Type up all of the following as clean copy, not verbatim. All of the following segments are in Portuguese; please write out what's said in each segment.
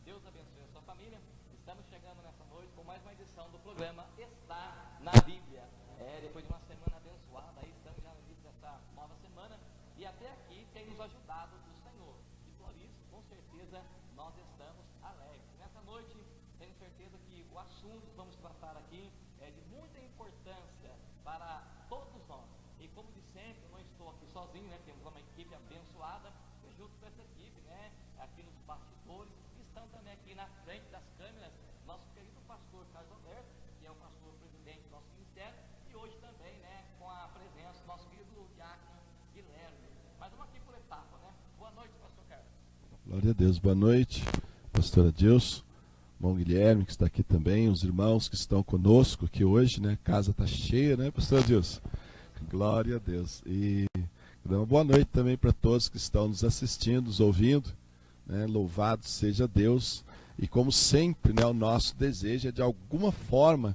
Deus abençoe a sua família. Estamos chegando nessa noite com mais uma edição do programa Está na Bíblia. Depois de uma semana abençoada, aí estamos já no início dessa nova semana. E até aqui tem nos ajudado o Senhor. E por isso, com certeza, nós estamos alegres. Nessa noite, tenho certeza que o assunto que vamos tratar aqui é de muita importância para todos nós. E como de sempre, eu não estou aqui sozinho, né? Temos uma equipe abençoada. E junto com essa equipe, né? Aqui nos bastidores, estão também aqui na frente das câmeras, nosso querido pastor Carlos Alberto, que é o pastor presidente do nosso ministério. E hoje também, né? Com a presença do nosso querido diácono Guilherme. Mas vamos aqui por etapa, né? Boa noite, pastor Carlos. Glória a Deus, boa noite, pastora Deus, irmão Guilherme, que está aqui também, os irmãos que estão conosco aqui hoje, né? A casa está cheia, né, pastora Deus? Glória a Deus. E uma boa noite também para todos que estão nos assistindo, nos ouvindo, né? Louvado seja Deus. E como sempre, né, o nosso desejo é de alguma forma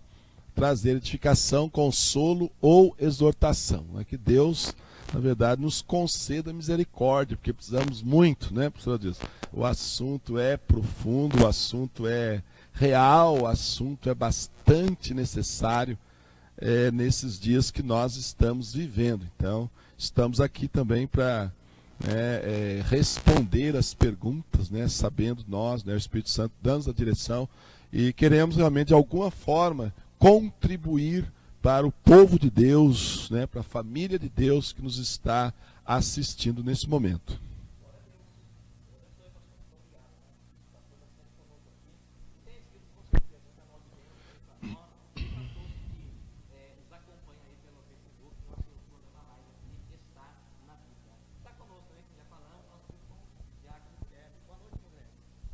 trazer edificação, consolo ou exortação. É que Deus, na verdade, nos conceda misericórdia, porque precisamos muito, né, pastor Deus? O assunto é profundo, o assunto é real, o assunto é bastante necessário nesses dias que nós estamos vivendo. Então, estamos aqui também para responder as perguntas, né, sabendo nós, né, o Espírito Santo dando a direção, e queremos realmente, de alguma forma, contribuir para o povo de Deus, né, para a família de Deus que nos está assistindo nesse momento.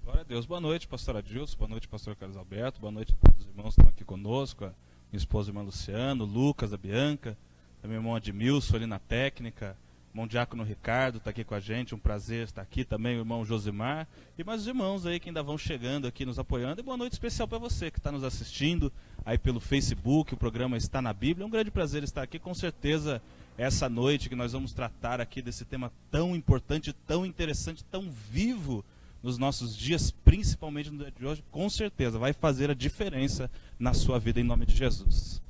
Glória a Deus. Boa noite, pastora Dilson, boa noite, pastor Carlos Alberto, boa noite a todos os irmãos que estão aqui conosco, a minha esposa, irmã Luciano, Lucas, a Bianca, a meu irmão Admilson ali na técnica, o irmão Diácono Ricardo está aqui com a gente, um prazer estar aqui também, o irmão Josimar, e mais os irmãos aí que ainda vão chegando aqui, nos apoiando, e boa noite especial para você que está nos assistindo aí pelo Facebook, o programa Está na Bíblia. É um grande prazer estar aqui, com certeza essa noite que nós vamos tratar aqui desse tema tão importante, tão interessante, tão vivo nos nossos dias, principalmente no dia de hoje, com certeza vai fazer a diferença na sua vida, em nome de Jesus.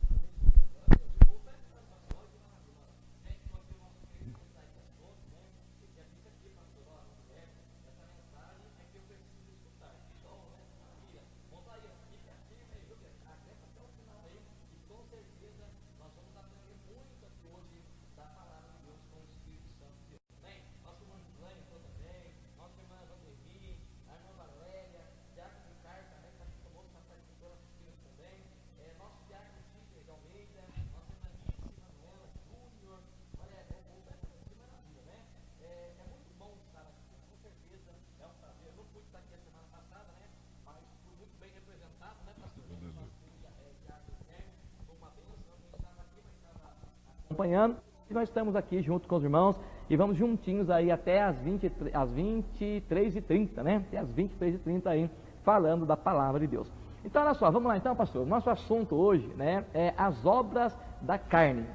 Acompanhando, e nós estamos aqui junto com os irmãos e vamos juntinhos aí até às 23h30, né? Até às 23h30 aí, falando da palavra de Deus. Então, olha só, vamos lá então, pastor. Nosso assunto hoje, né, é as obras da carne.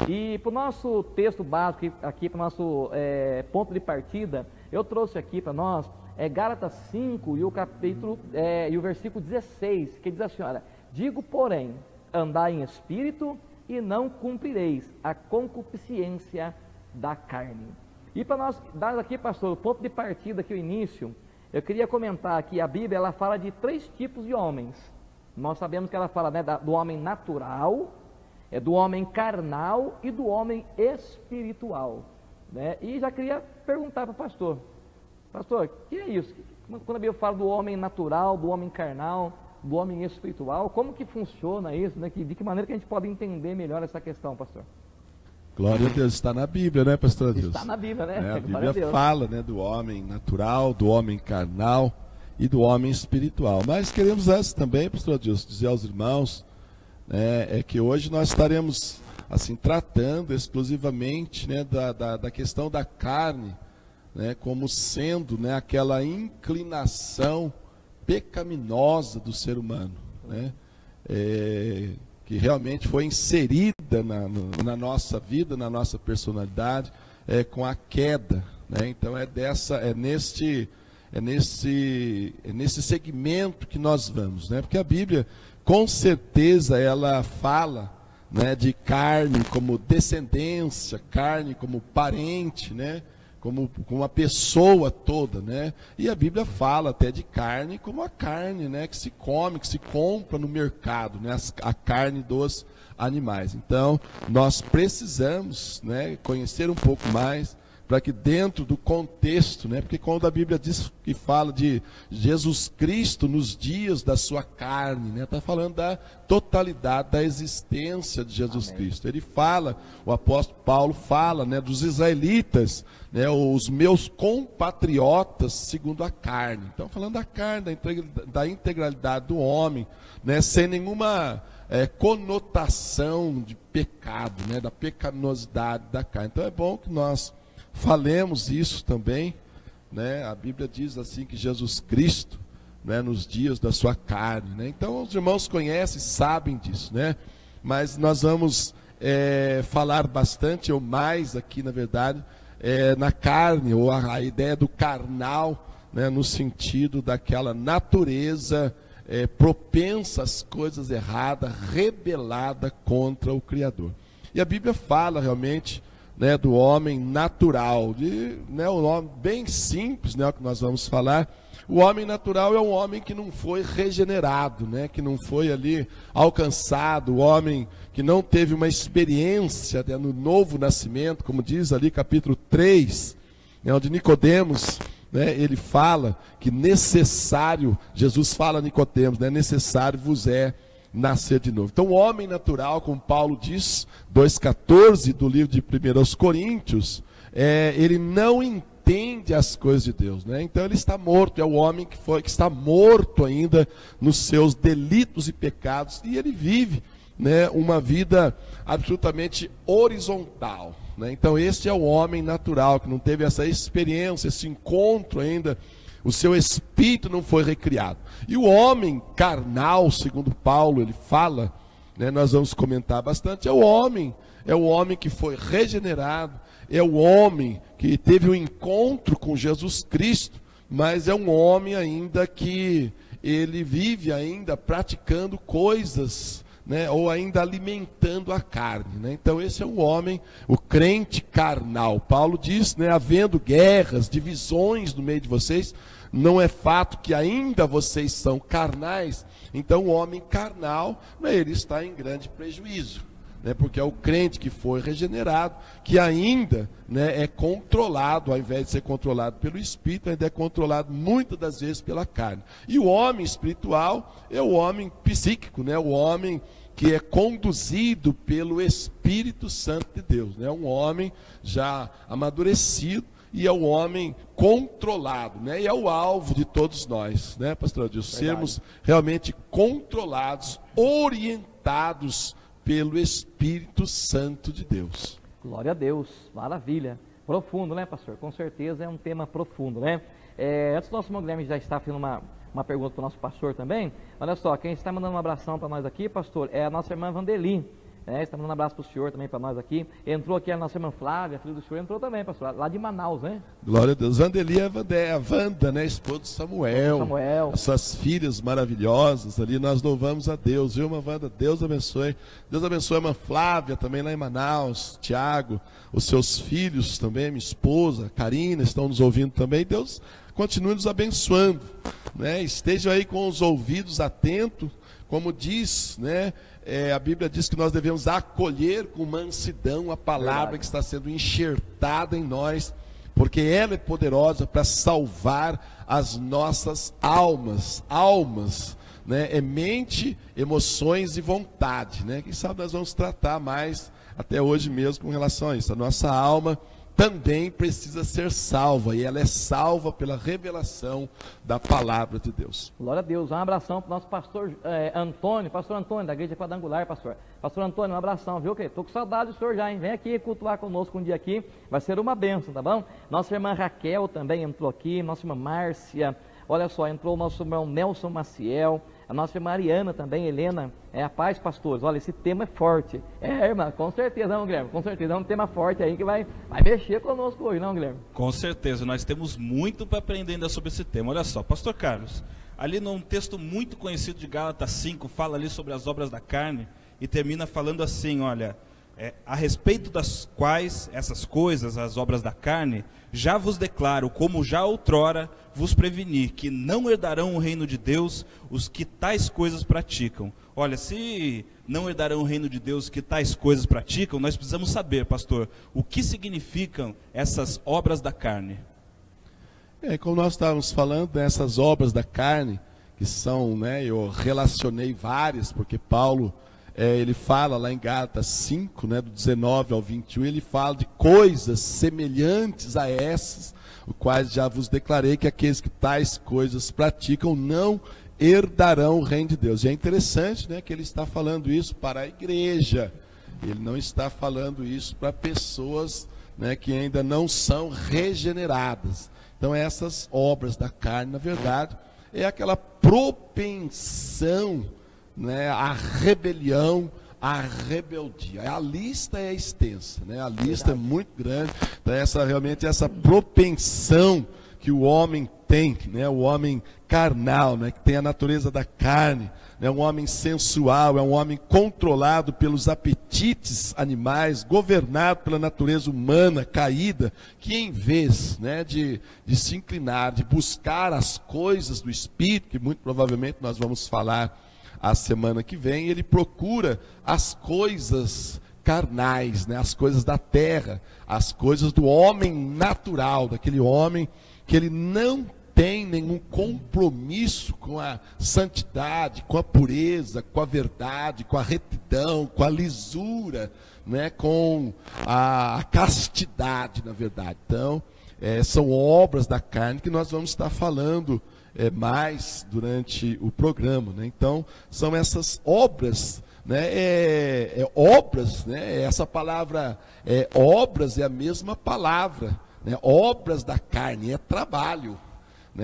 E para o nosso texto básico, aqui para o nosso ponto de partida, eu trouxe aqui para nós Gálatas 5 e o capítulo e o versículo 16, que diz assim: olha, digo, porém, andai em espírito e não cumprireis a concupiscência da carne. E para nós dar aqui, pastor, o ponto de partida aqui, o início, eu queria comentar que a Bíblia, ela fala de 3 tipos de homens. Nós sabemos que ela fala, né, do homem natural, do homem carnal e do homem espiritual, né? E já queria perguntar para o pastor, o que é isso? Quando a Bíblia fala do homem natural, do homem carnal, do homem espiritual, como que funciona isso, né? De que maneira que a gente pode entender melhor essa questão, pastor? Glória a Deus, está na Bíblia, né, pastor Deus? Está na Bíblia, né? A Bíblia fala, né, do homem natural, do homem carnal e do homem espiritual. Mas queremos antes também, pastor Deus, dizer aos irmãos, que hoje nós estaremos assim tratando exclusivamente, né, da questão da carne, né, como sendo, né, aquela inclinação pecaminosa do ser humano, né, que realmente foi inserida na nossa vida, na nossa personalidade, com a queda, né? Então é nesse segmento que nós vamos, né? Porque a Bíblia, com certeza, ela fala, né, de carne como descendência, carne como parente, né? Como uma pessoa toda, né? E a Bíblia fala até de carne como a carne, né, que se come, que se compra no mercado, né, a carne dos animais. Então, nós precisamos, né, conhecer um pouco mais, para que dentro do contexto, né, porque quando a Bíblia diz que fala de Jesus Cristo nos dias da sua carne, né, está falando da totalidade da existência de Jesus Amém. Cristo. Ele fala, o apóstolo Paulo fala, né, dos israelitas, né, os meus compatriotas segundo a carne. Então, falando da carne, da integralidade do homem, né, sem nenhuma conotação de pecado, né, da pecaminosidade da carne. Então, é bom que nós falemos isso também, né? A Bíblia diz assim que Jesus Cristo, né, nos dias da sua carne, né? Então os irmãos conhecem, sabem disso, né? Mas nós vamos falar bastante ou mais aqui, na verdade, na carne, ou a ideia do carnal, né, no sentido daquela natureza propensa às coisas erradas, rebelada contra o Criador. E a Bíblia fala realmente, né, do homem natural, né, um nome bem simples, né, o que nós vamos falar. O homem natural é um homem que não foi regenerado, né, que não foi ali alcançado, o homem que não teve uma experiência, né, no novo nascimento, como diz ali capítulo 3, né, onde Nicodemos, né, ele fala que necessário, Jesus fala a Nicodemos, né, necessário vos é nascer de novo. Então o homem natural, como Paulo diz, 2,14 do livro de 1 Coríntios, ele não entende as coisas de Deus, né? Então ele está morto, é o homem que está morto ainda nos seus delitos e pecados, e ele vive, né, uma vida absolutamente horizontal, né? Então este é o homem natural, que não teve essa experiência, esse encontro ainda. O seu espírito não foi recriado. E o homem carnal, segundo Paulo, ele fala, né, nós vamos comentar bastante, é o homem que foi regenerado, é o homem que teve um encontro com Jesus Cristo, mas é um homem ainda que ele vive ainda praticando coisas, né, ou ainda alimentando a carne, né? Então esse é um homem, o crente carnal. Paulo diz, né, havendo guerras, divisões no meio de vocês, não é fato que ainda vocês são carnais. Então o homem carnal, né, ele está em grande prejuízo, né, porque é o crente que foi regenerado, que ainda, né, é controlado, ao invés de ser controlado pelo Espírito, ainda é controlado muitas das vezes pela carne. E o homem espiritual é o homem psíquico, né, o homem que é conduzido pelo Espírito Santo de Deus, né, um homem já amadurecido, e é o homem controlado, né? E é o alvo de todos nós, né, pastor Adilson? Sermos realmente controlados, orientados pelo Espírito Santo de Deus. Glória a Deus, maravilha. Profundo, né, pastor? Com certeza é um tema profundo, né? Antes do nosso irmão Guilherme já está fazendo uma pergunta para o nosso pastor também. Olha só, quem está mandando um abração para nós aqui, pastor, é a nossa irmã Vandeli. Está mandando um abraço para o senhor também, para nós aqui. Entrou aqui a nossa irmã Flávia, filha do senhor, entrou também, pastor, lá de Manaus, né? Glória a Deus. Vandeli é a Wanda, né, esposa de Samuel. As suas filhas maravilhosas ali, nós louvamos a Deus, viu, irmã Wanda? Deus abençoe. Deus abençoe a irmã Flávia também lá em Manaus, Tiago, os seus filhos também, minha esposa, Karina, estão nos ouvindo também. Deus continue nos abençoando, né? Estejam aí com os ouvidos atentos, como diz, né? A Bíblia diz que nós devemos acolher com mansidão a palavra que está sendo enxertada em nós, porque ela é poderosa para salvar as nossas almas, né? É mente, emoções e vontade, né? Quem sabe nós vamos tratar mais até hoje mesmo com relação a isso. A nossa alma também precisa ser salva, e ela é salva pela revelação da palavra de Deus. Glória a Deus. Um abração para o nosso pastor Antônio, da igreja quadrangular, pastor. Pastor Antônio, um abração, viu? Estou com saudade do senhor já, hein? Vem aqui cultuar conosco um dia aqui, vai ser uma bênção, tá bom? Nossa irmã Raquel também entrou aqui, nossa irmã Márcia, olha só, entrou o nosso irmão Nelson Maciel, A nossa irmã Mariana também, Helena, a paz, pastores. Olha, esse tema é forte. Irmã, com certeza, não, Guilherme? Com certeza é um tema forte aí que vai mexer conosco hoje, não, Guilherme? Com certeza, nós temos muito para aprender ainda sobre esse tema. Olha só, pastor Carlos, ali num texto muito conhecido de Gálatas 5, fala ali sobre as obras da carne e termina falando assim, olha, a respeito das quais essas coisas, as obras da carne, já vos declaro, como já outrora vos preveni, que não herdarão o reino de Deus os que tais coisas praticam. Olha, se não herdarão o reino de Deus que tais coisas praticam, nós precisamos saber, pastor, o que significam essas obras da carne. Como nós estávamos falando, dessas obras da carne, que são, eu relacionei várias, porque Paulo, ele fala lá em Gálatas 5, do 19 ao 21, ele fala de coisas semelhantes a essas, o quais já vos declarei que aqueles que tais coisas praticam não herdarão o reino de Deus. E é interessante, que ele está falando isso para a igreja, ele não está falando isso para pessoas, que ainda não são regeneradas. Então essas obras da carne, na verdade, é aquela propensão, a rebelião, a rebeldia. A lista é extensa, a lista é muito grande. Então realmente essa propensão que o homem tem, o homem carnal, que tem a natureza da carne, é um homem sensual, é um homem controlado pelos apetites animais, governado pela natureza humana caída, que em vez de se inclinar, de buscar as coisas do Espírito, que muito provavelmente nós vamos falar a semana que vem, ele procura as coisas carnais, as coisas da terra, as coisas do homem natural, daquele homem que ele não tem nenhum compromisso com a santidade, com a pureza, com a verdade, com a retidão, com a lisura, com a castidade, na verdade. Então, são obras da carne que nós vamos estar falando mais durante o programa. Então, são essas obras, obras, essa palavra obras é a mesma palavra, obras da carne, é trabalho.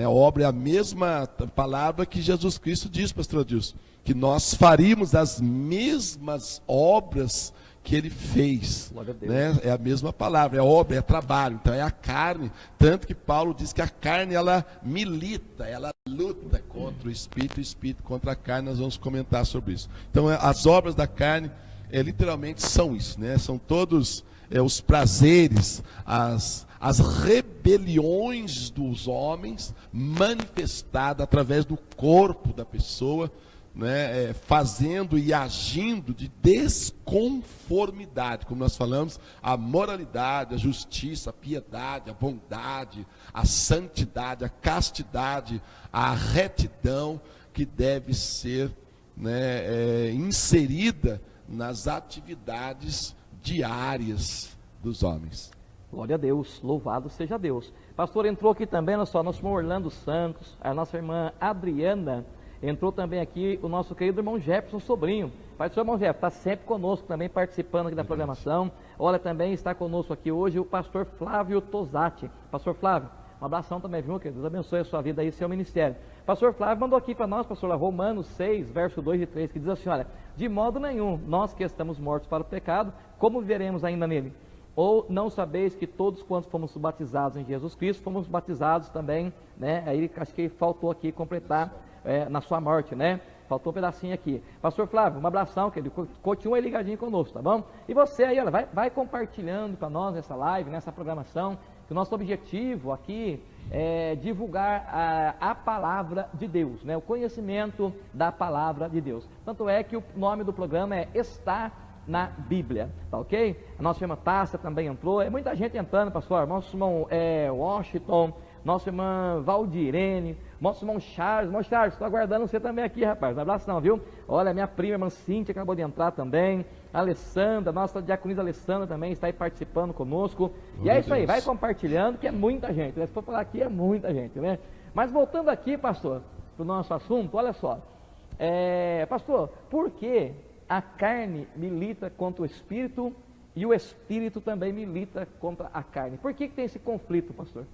Obra é a mesma palavra que Jesus Cristo diz, pastor Adilson, que nós faríamos as mesmas obras que ele fez, é a mesma palavra, é obra, é trabalho, então é a carne, tanto que Paulo diz que a carne ela milita, ela luta contra o Espírito contra a carne. Nós vamos comentar sobre isso. Então as obras da carne literalmente são isso, são todos os prazeres, as rebeliões dos homens manifestadas através do corpo da pessoa, fazendo e agindo de desconformidade, como nós falamos, a moralidade, a justiça, a piedade, a bondade, a santidade, a castidade, a retidão que deve ser inserida nas atividades diárias dos homens. Glória a Deus, louvado seja Deus. Pastor, entrou aqui também, nosso irmão Orlando Santos, a nossa irmã Adriana, entrou também aqui o nosso querido irmão Jefferson, sobrinho. Pai do seu irmão Jefferson, está sempre conosco também, participando aqui da programação. Olha, também está conosco aqui hoje o pastor Flávio Tosati. Pastor Flávio, um abração também, viu? Que Deus abençoe a sua vida e seu ministério. Pastor Flávio mandou aqui para nós, pastor, Romanos 6, verso 2 e 3, que diz assim, olha, de modo nenhum, nós que estamos mortos para o pecado, como viveremos ainda nele? Ou não sabeis que todos quantos fomos batizados em Jesus Cristo, fomos batizados também, Aí acho que faltou aqui completar na sua morte, Faltou um pedacinho aqui. Pastor Flávio, um abração, que ele continua aí ligadinho conosco, tá bom? E você aí, olha, vai compartilhando para nós nessa live, nessa programação, que o nosso objetivo aqui é divulgar a palavra de Deus, o conhecimento da palavra de Deus. Tanto é que o nome do programa é Está na Bíblia, tá ok? A nossa irmã Tássia também entrou, muita gente entrando, pastor, nosso irmão Washington, nossa irmã Valdirene, nosso irmão Charles, estou aguardando você também aqui, rapaz, um abração, viu? Olha, minha prima, irmã Cíntia, acabou de entrar também, a Alessandra, nossa diaconisa Alessandra também está aí participando conosco, e é isso aí, vai compartilhando, que é muita gente, se for falar aqui é muita gente, Mas voltando aqui, pastor, para o nosso assunto, olha só, pastor, por que a carne milita contra o Espírito e o Espírito também milita contra a carne? Por que tem esse conflito, pastor?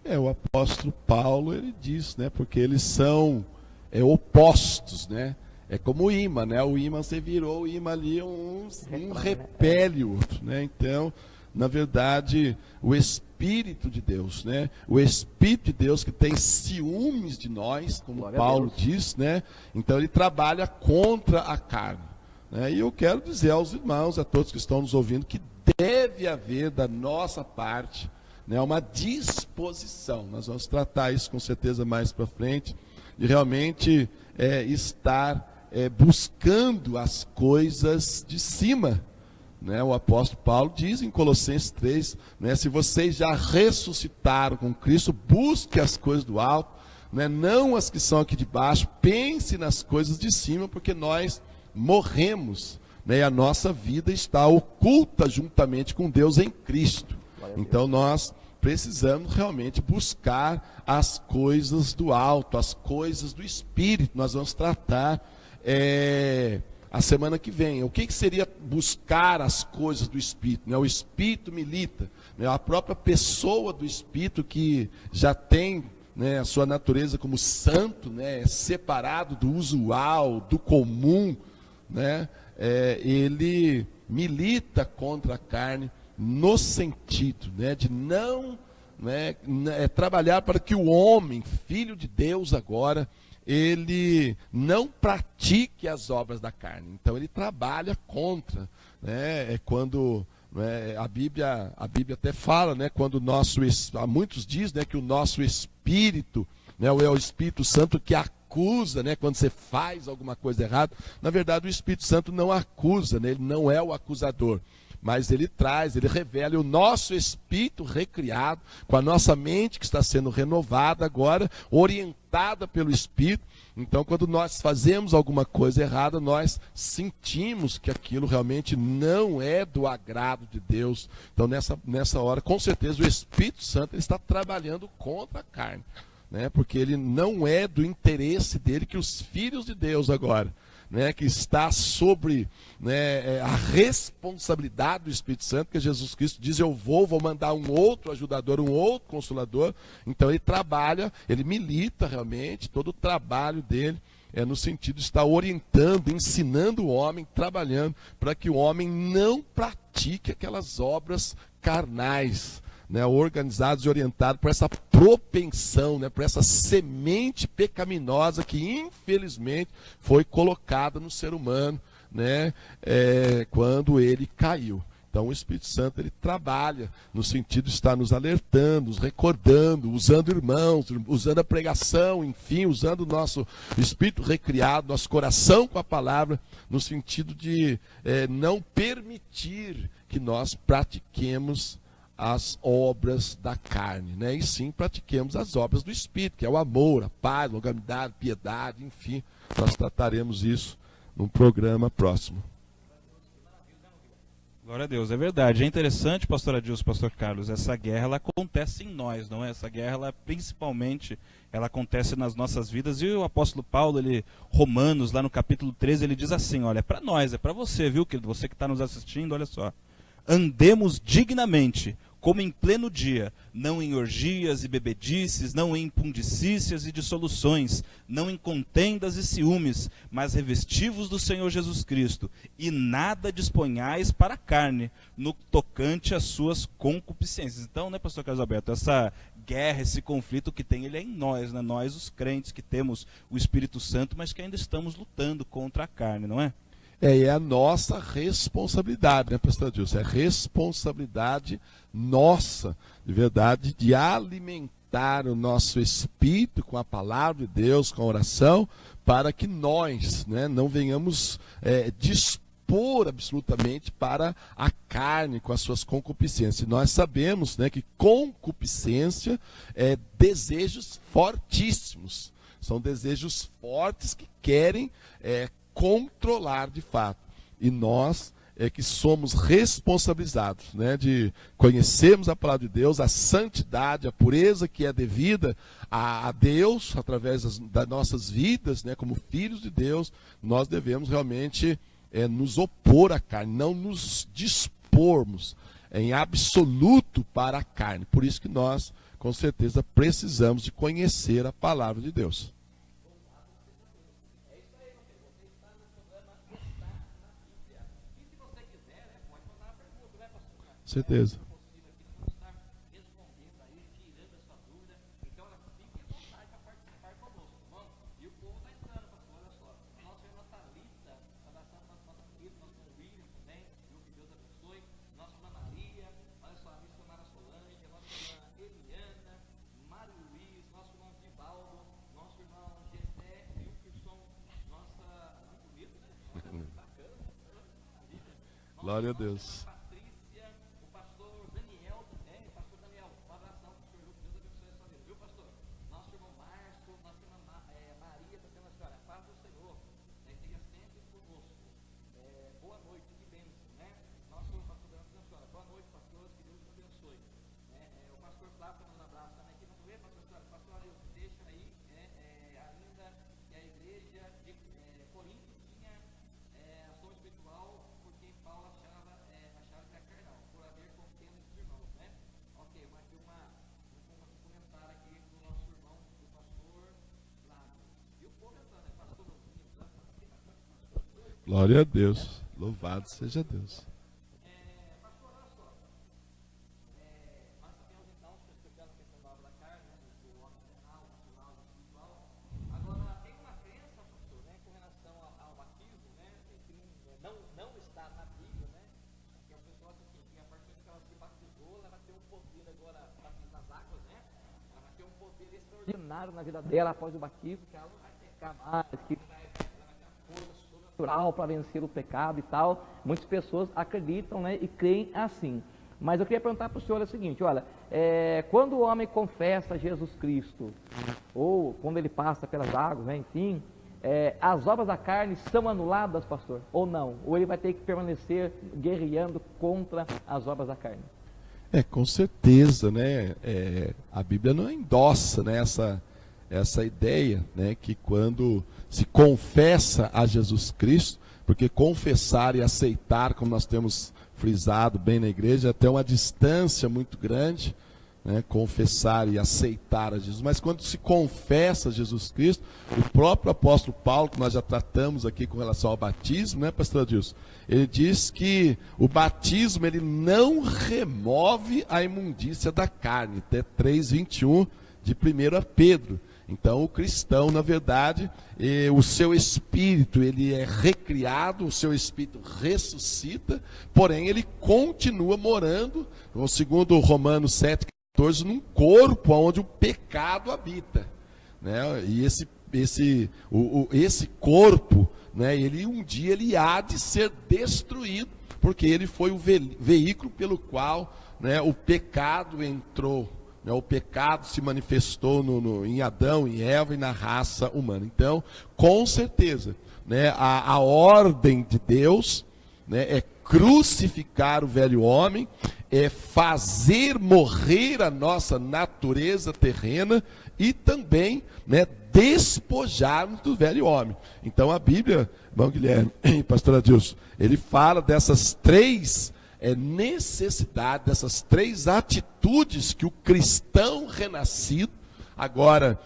O apóstolo Paulo, ele diz, porque eles são opostos, né? É como o ímã, né? O ímã, você virou o ímã ali, um repele o outro, né? Então, na verdade, o Espírito de Deus, né? O Espírito de Deus que tem ciúmes de nós, como Glória Paulo diz, né? Então ele trabalha contra a carne, né? E eu quero dizer aos irmãos, a todos que estão nos ouvindo, que deve haver da nossa parte, né, uma disposição. Nós vamos tratar isso com certeza mais para frente, de realmente estar buscando as coisas de cima, né? O apóstolo Paulo diz em Colossenses 3, né, se vocês já ressuscitaram com Cristo, busque as coisas do alto, né, não as que são aqui de baixo, pense nas coisas de cima, porque nós morremos, né, e a nossa vida está oculta juntamente com Deus em Cristo. Então nós precisamos realmente buscar as coisas do alto, as coisas do Espírito. Nós vamos tratar a semana que vem. O que seria buscar as coisas do Espírito? Né? O Espírito milita, né? A própria pessoa do Espírito que já tem, né, a sua natureza como santo, né, separado do usual, do comum, né? Ele milita contra a carne no sentido, né, de não, né, trabalhar para que o homem, filho de Deus agora, ele não pratique as obras da carne. Então ele trabalha contra, né? Quando, né, a Bíblia até fala, né, quando o nosso, muitos dizem, né, que o nosso espírito, né, é o Espírito Santo que acusa, né, quando você faz alguma coisa errada. Na verdade, o Espírito Santo não acusa, né, ele não é o acusador. Mas ele revela, e o nosso espírito recriado, com a nossa mente que está sendo renovada agora, orientada pelo Espírito. Então, quando nós fazemos alguma coisa errada, nós sentimos que aquilo realmente não é do agrado de Deus. Então, nessa hora, com certeza, o Espírito Santo ele está trabalhando contra a carne, né? Porque ele não é do interesse dele que os filhos de Deus agora, né, que está sobre, né, a responsabilidade do Espírito Santo, que Jesus Cristo diz, eu vou mandar um outro ajudador, um outro consolador. Então ele trabalha, ele milita realmente, todo o trabalho dele é no sentido de estar orientando, ensinando o homem, trabalhando para que o homem não pratique aquelas obras carnais, né, organizados e orientados por essa propensão, né, por essa semente pecaminosa que infelizmente foi colocada no ser humano, né, quando ele caiu. Então o Espírito Santo ele trabalha no sentido de estar nos alertando, nos recordando, usando irmãos, usando a pregação, enfim, usando o nosso espírito recriado, nosso coração com a palavra, no sentido de não permitir que nós pratiquemos as obras da carne, né? E sim pratiquemos as obras do Espírito, que é o amor, a paz, a longanimidade, a piedade, enfim. Nós trataremos isso num programa próximo. Glória a Deus, é verdade. É interessante, pastor Adilson, pastor Carlos, essa guerra ela acontece em nós, não é? Essa guerra, ela, principalmente, ela acontece nas nossas vidas. E o apóstolo Paulo, Romanos, lá no capítulo 13, ele diz assim, olha, é para nós, é para você, viu, querido? Você que está nos assistindo, olha só. Andemos dignamente, como em pleno dia, não em orgias e bebedices, não em impundicícias e dissoluções, não em contendas e ciúmes, mas revestivos do Senhor Jesus Cristo, e nada disponhais para a carne, no tocante às suas concupiscências. Então, né, pastor Carlos Alberto, essa guerra, esse conflito que tem, ele é em nós, né? Nós, os crentes, que temos o Espírito Santo, mas que ainda estamos lutando contra a carne, não é? É a nossa responsabilidade, né, pastor Adilson? É responsabilidade nossa, de verdade, de alimentar o nosso espírito com a palavra de Deus, com a oração, para que nós, né, não venhamos dispor absolutamente para a carne com as suas concupiscências. Nós sabemos, né, que concupiscência é desejos fortíssimos. São desejos fortes que querem controlar de fato. E nós que somos responsabilizados, né, de conhecermos a palavra de Deus, a santidade, a pureza que é devida a Deus, através das nossas vidas, né, como filhos de Deus. Nós devemos realmente nos opor à carne, não nos dispormos em absoluto para a carne. Por isso que nós, com certeza, precisamos de conhecer a palavra de Deus. certeza. Glória a Deus. Patrícia, o pastor Daniel também, o pastor Daniel, um abração para o senhor Lucas, Deus abençoe a sua vida, viu, pastor? Nosso irmão Márcio, nossa irmã Maria, está sendo a senhora, paz do Senhor, esteja sempre conosco. Boa noite, que bênção, né? Nosso pastor Daniel está a senhora, boa noite, pastores, que Deus te abençoe. O pastor Flávio está dando um abraço também aqui, vamos ver, pastor Flávio, pastor Ailton, deixa aí, ainda que a igreja de Corinto tinha ação espiritual, porque Paulo achava que era carnal, por haver contenda entre irmãos, né? Ok, mas tem um comentário aqui do nosso irmão, do pastor Flávio. E o povo entrando, né? Pastor, Glória a Deus. Louvado seja Deus. pastor, olha só. Nós sabemos então, se explicando a questão da obra da carne, né? Do homem carnal, natural, espiritual. Agora, tem uma crença, pastor, né? Com relação ao batismo, né? Que não está na Bíblia, né? Que a pessoa acha assim, que a partir que ela se batizou, ela vai ter um poder agora, batismo nas águas, né? Ela vai ter um poder extraordinário na vida dela após o batismo, que ela não vai pecar mais, que ela vai ter uma força sobrenatural para vencer o pecado e tal. Muitas pessoas acreditam, né? E creem assim. Mas eu queria perguntar para o senhor o seguinte, olha, quando o homem confessa Jesus Cristo, ou quando ele passa pelas águas, né, enfim, as obras da carne são anuladas, pastor, ou não? Ou ele vai ter que permanecer guerreando contra as obras da carne? Com certeza, né? A Bíblia não endossa, né, essa ideia, né, que quando se confessa a Jesus Cristo, porque confessar e aceitar, como nós temos frisado bem na igreja, até uma distância muito grande, né, confessar e aceitar a Jesus, mas quando se confessa a Jesus Cristo, o próprio apóstolo Paulo, que nós já tratamos aqui com relação ao batismo, né, pastor Adilson, ele diz que o batismo ele não remove a imundícia da carne, até 3:21 de 1 Pedro. Então o cristão, na verdade, o seu espírito ele é recriado, o seu espírito ressuscita, porém ele continua morando, segundo Romanos 7:14, num corpo onde o pecado habita, né? E esse corpo, né, ele um dia ele há de ser destruído, porque ele foi o veículo pelo qual, né, o pecado entrou. O pecado se manifestou em Adão, em Eva e na raça humana. Então, com certeza, né, a ordem de Deus, né, é crucificar o velho homem, é fazer morrer a nossa natureza terrena e também, né, despojar-nos do velho homem. Então a Bíblia, irmão Guilherme e pastor Adilson, ele fala dessas três necessidade, dessas três atitudes que o cristão renascido, agora,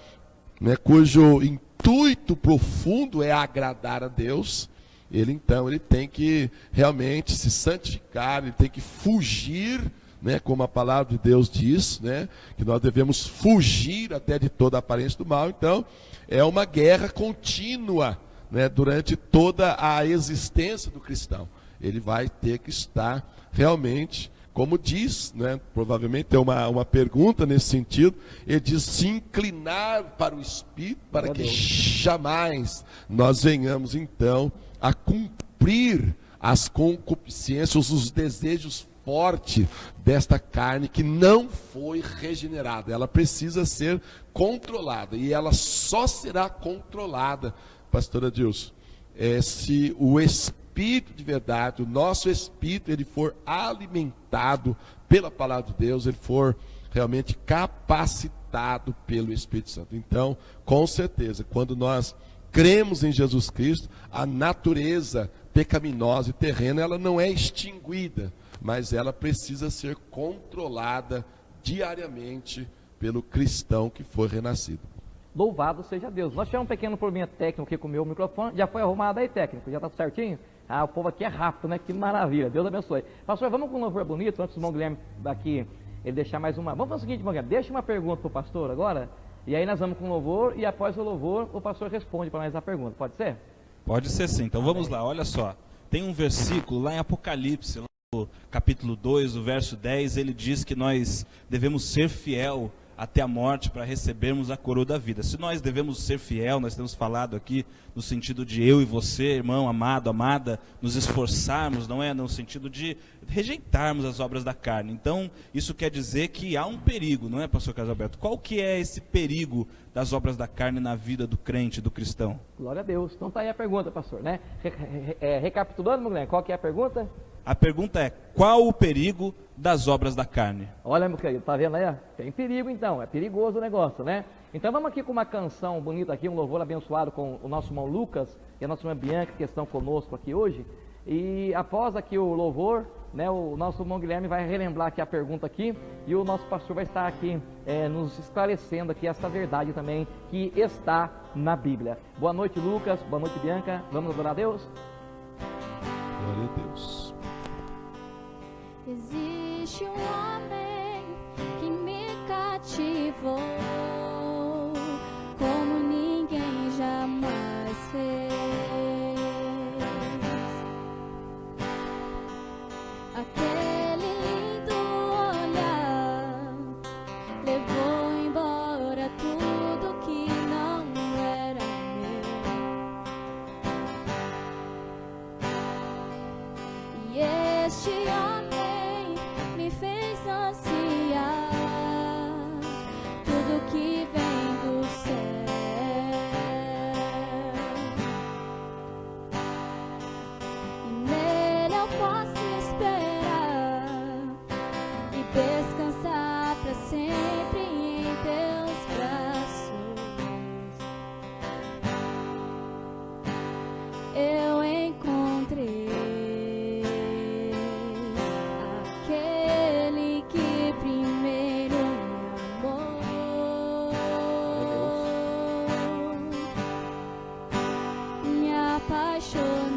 né, cujo intuito profundo é agradar a Deus, ele tem que realmente se santificar, ele tem que fugir, né, como a palavra de Deus diz, né, que nós devemos fugir até de toda a aparência do mal. Então é uma guerra contínua, né, durante toda a existência do cristão. Ele vai ter que estar realmente, como diz, né, provavelmente tem uma pergunta nesse sentido, ele diz se inclinar para o Espírito, para que jamais nós venhamos então a cumprir as concupiscências, os desejos fortes desta carne que não foi regenerada. Ela precisa ser controlada, e ela só será controlada, pastor Adilson, se o Espírito de verdade, o nosso Espírito, ele for alimentado pela palavra de Deus, ele for realmente capacitado pelo Espírito Santo. Então, com certeza, quando nós cremos em Jesus Cristo, a natureza pecaminosa e terrena, ela não é extinguida, mas ela precisa ser controlada diariamente pelo cristão que foi renascido. Louvado seja Deus. Nós tivemos um pequeno probleminha técnico aqui com o meu microfone, já foi arrumado aí, técnico? Já está certinho? Ah, o povo aqui é rápido, né? Que maravilha, Deus abençoe. Pastor, vamos com um louvor bonito, antes do irmão Guilherme daqui, ele deixar mais uma. Vamos fazer o seguinte, irmão Guilherme, deixa uma pergunta para o pastor agora, e aí nós vamos com o louvor, e após o louvor, o pastor responde para nós a pergunta, pode ser? Pode ser sim, então vamos lá, olha só. Tem um versículo lá em Apocalipse, lá no capítulo 2, o verso 10, ele diz que nós devemos ser fiel até a morte para recebermos a coroa da vida. Se nós devemos ser fiel, nós temos falado aqui no sentido de eu e você, irmão, amado, amada, nos esforçarmos, não é? No sentido de rejeitarmos as obras da carne. Então, isso quer dizer que há um perigo, não é, pastor Carlos Alberto? Qual que é esse perigo das obras da carne na vida do crente, do cristão? Glória a Deus. Então tá aí a pergunta, pastor, né? Recapitulando, mulher, qual que é a pergunta? A pergunta é, qual o perigo das obras da carne? Olha, meu querido, tá vendo aí? Tem perigo então, é perigoso o negócio, né? Então vamos aqui com uma canção bonita aqui, um louvor abençoado com o nosso irmão Lucas e a nossa irmã Bianca, que estão conosco aqui hoje. E após aqui o louvor, né, o nosso irmão Guilherme vai relembrar aqui a pergunta aqui, e o nosso pastor vai estar aqui nos esclarecendo aqui essa verdade também que está na Bíblia. Boa noite, Lucas, boa noite, Bianca, vamos adorar a Deus? Glória a Deus. Existe um homem que me cativou como ninguém jamais fez. Aquele lindo olhar levou embora tudo que não era meu. E este homem me fez ansiar tudo que vem do céu, e nele eu posso esperar e descansar para sempre em teus braços. Eu encontrei aquele que primeiro me amou, me apaixonei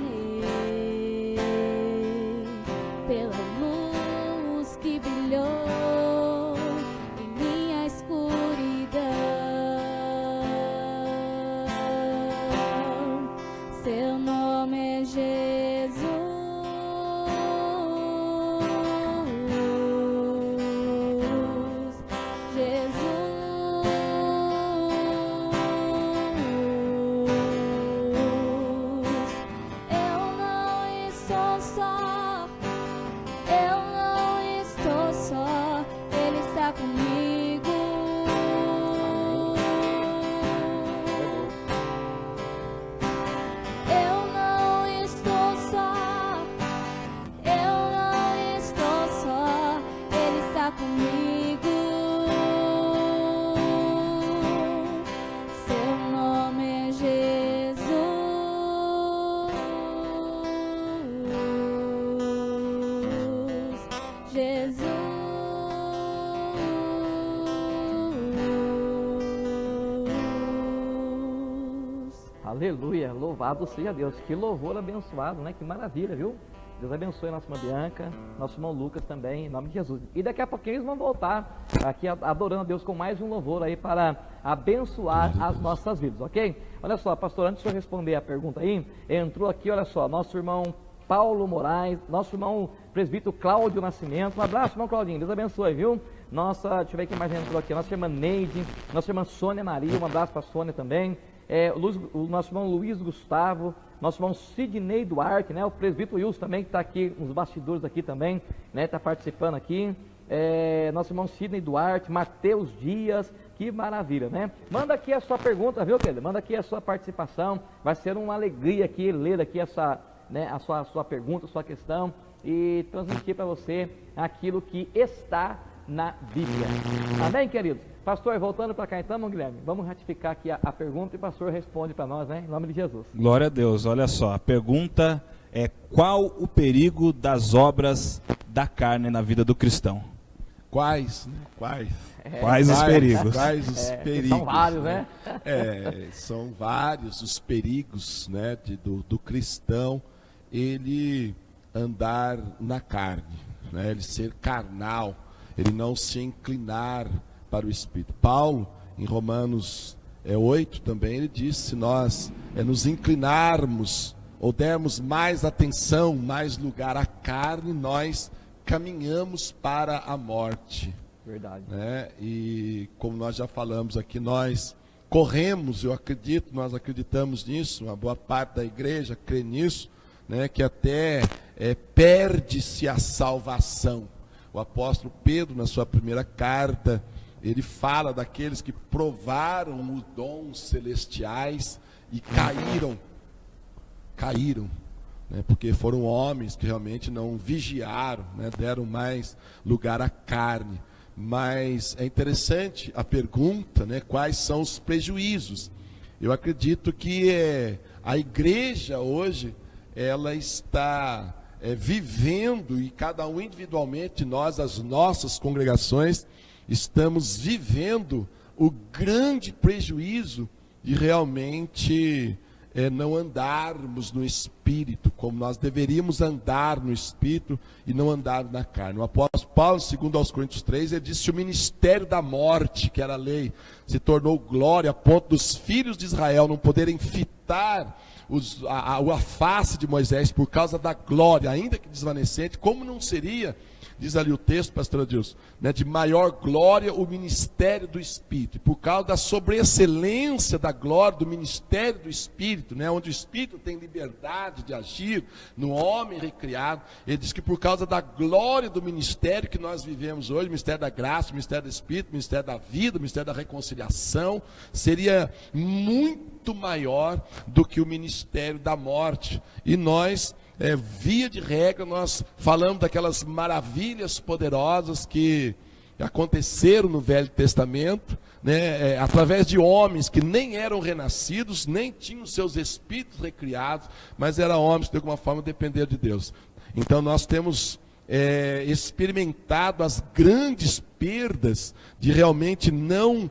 pela luz que brilhou em minha escuridão. Seu nome é Jesus. Comigo, eu não estou só, eu não estou só, Ele está comigo. Seu nome é Jesus, Jesus. Aleluia, louvado seja Deus, que louvor abençoado, né? Que maravilha, viu? Deus abençoe a nossa irmã Bianca, nosso irmão Lucas também, em nome de Jesus. E daqui a pouquinho eles vão voltar aqui adorando a Deus com mais um louvor aí para abençoar as nossas vidas, ok? Olha só, pastor, antes de eu responder a pergunta aí, entrou aqui, olha só, nosso irmão Paulo Moraes, nosso irmão presbítero Cláudio Nascimento. Um abraço, irmão Claudinho, Deus abençoe, viu? Nossa, deixa eu ver quem mais entrou aqui, nossa irmã Neide, nossa irmã Sônia Maria, um abraço para a Sônia também. O nosso irmão Luiz Gustavo, nosso irmão Sidney Duarte, né? O presbítero Wilson também, que está aqui nos bastidores aqui também, né? Está participando aqui. Nosso irmão Sidney Duarte, Mateus Dias, que maravilha, né? Manda aqui a sua pergunta, viu, querido? Manda aqui a sua participação, vai ser uma alegria aqui ler aqui essa, né, a sua pergunta, a sua questão e transmitir para você aquilo que está na Bíblia. Amém, queridos? Pastor, voltando para cá então, Guilherme, vamos ratificar aqui a pergunta e o pastor responde para nós, né? Em nome de Jesus. Glória a Deus. Olha só, a pergunta é: qual o perigo das obras da carne na vida do cristão? Quais, né? Quais os perigos? Quais os perigos? São vários, né? São vários os perigos, né, do cristão ele andar na carne, né? Ele ser carnal, ele não se inclinar para o Espírito. Paulo, em Romanos 8 também, ele diz: se nós nos inclinarmos ou dermos mais atenção, mais lugar à carne, nós caminhamos para a morte. Verdade. Né? E como nós já falamos aqui, nós corremos, nós acreditamos nisso, uma boa parte da igreja crê nisso, né? Que até perde-se a salvação. O apóstolo Pedro, na sua primeira carta, ele fala daqueles que provaram os dons celestiais e caíram, né? Porque foram homens que realmente não vigiaram, né? Deram mais lugar à carne. Mas é interessante a pergunta, né? Quais são os prejuízos? Eu acredito que a igreja hoje, ela está vivendo, e cada um individualmente, nós, as nossas congregações, estamos vivendo o grande prejuízo de realmente não andarmos no Espírito, como nós deveríamos andar no Espírito e não andar na carne. O apóstolo Paulo, segundo aos Coríntios 3, ele disse que o ministério da morte, que era a lei, se tornou glória a ponto dos filhos de Israel não poderem fitar a face de Moisés por causa da glória, ainda que desvanecente. Como não seria, diz ali o texto, pastor Adilson, né, de maior glória o ministério do Espírito? E por causa da sobreexcelência da glória do ministério do Espírito, né, onde o Espírito tem liberdade de agir no homem recriado, ele diz que por causa da glória do ministério que nós vivemos hoje, o ministério da graça, o ministério do Espírito, o ministério da vida, o ministério da reconciliação, seria muito maior do que o ministério da morte. E nós, via de regra, nós falamos daquelas maravilhas poderosas que aconteceram no Velho Testamento, né, através de homens que nem eram renascidos, nem tinham seus espíritos recriados, mas eram homens que de alguma forma dependeram de Deus. Então nós temos experimentado as grandes perdas de realmente não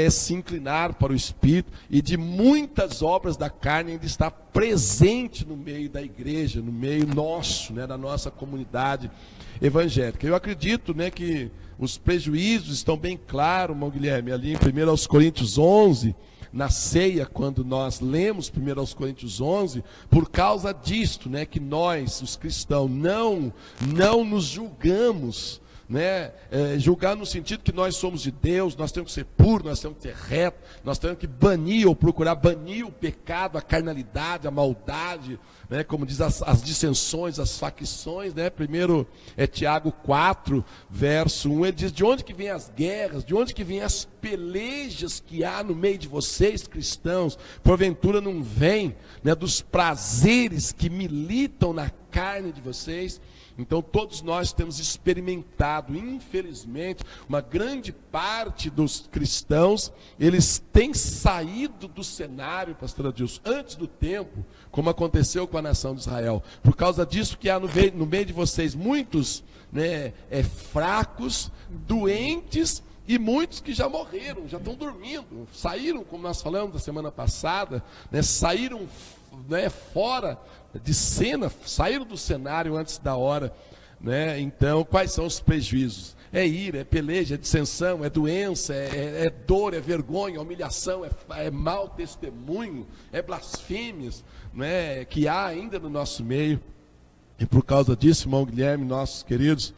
se inclinar para o Espírito, e de muitas obras da carne ainda estar presente no meio da igreja, no meio nosso, né, da nossa comunidade evangélica. Eu acredito, né, que os prejuízos estão bem claros, irmão Guilherme, ali em 1 aos Coríntios 11, na ceia, quando nós lemos 1 aos Coríntios 11, por causa disto, né, que nós, os cristãos, não nos julgamos, né, julgar no sentido que nós somos de Deus, nós temos que ser puros, nós temos que ser retos, nós temos que banir ou procurar banir o pecado, a carnalidade, a maldade, né, como diz as dissensões, as facções, né? Primeiro Tiago 4, verso 1, ele diz: de onde que vêm as guerras, de onde que vêm as pelejas que há no meio de vocês, cristãos? Porventura não vem, né, dos prazeres que militam na carne de vocês? Então todos nós temos experimentado, infelizmente, uma grande parte dos cristãos, eles têm saído do cenário, pastor Adilson, antes do tempo, como aconteceu com a nação de Israel. Por causa disso que há no meio de vocês muitos, né, fracos, doentes, e muitos que já morreram, já estão dormindo, saíram, como nós falamos da semana passada, né, saíram, né, fora de cena, saíram do cenário antes da hora, né? Então, quais são os prejuízos? É ira, é peleja, é dissensão, é doença, é dor, é vergonha, é humilhação, é mau testemunho, é blasfêmias, né, que há ainda no nosso meio. E por causa disso, irmão Guilherme, nossos queridos,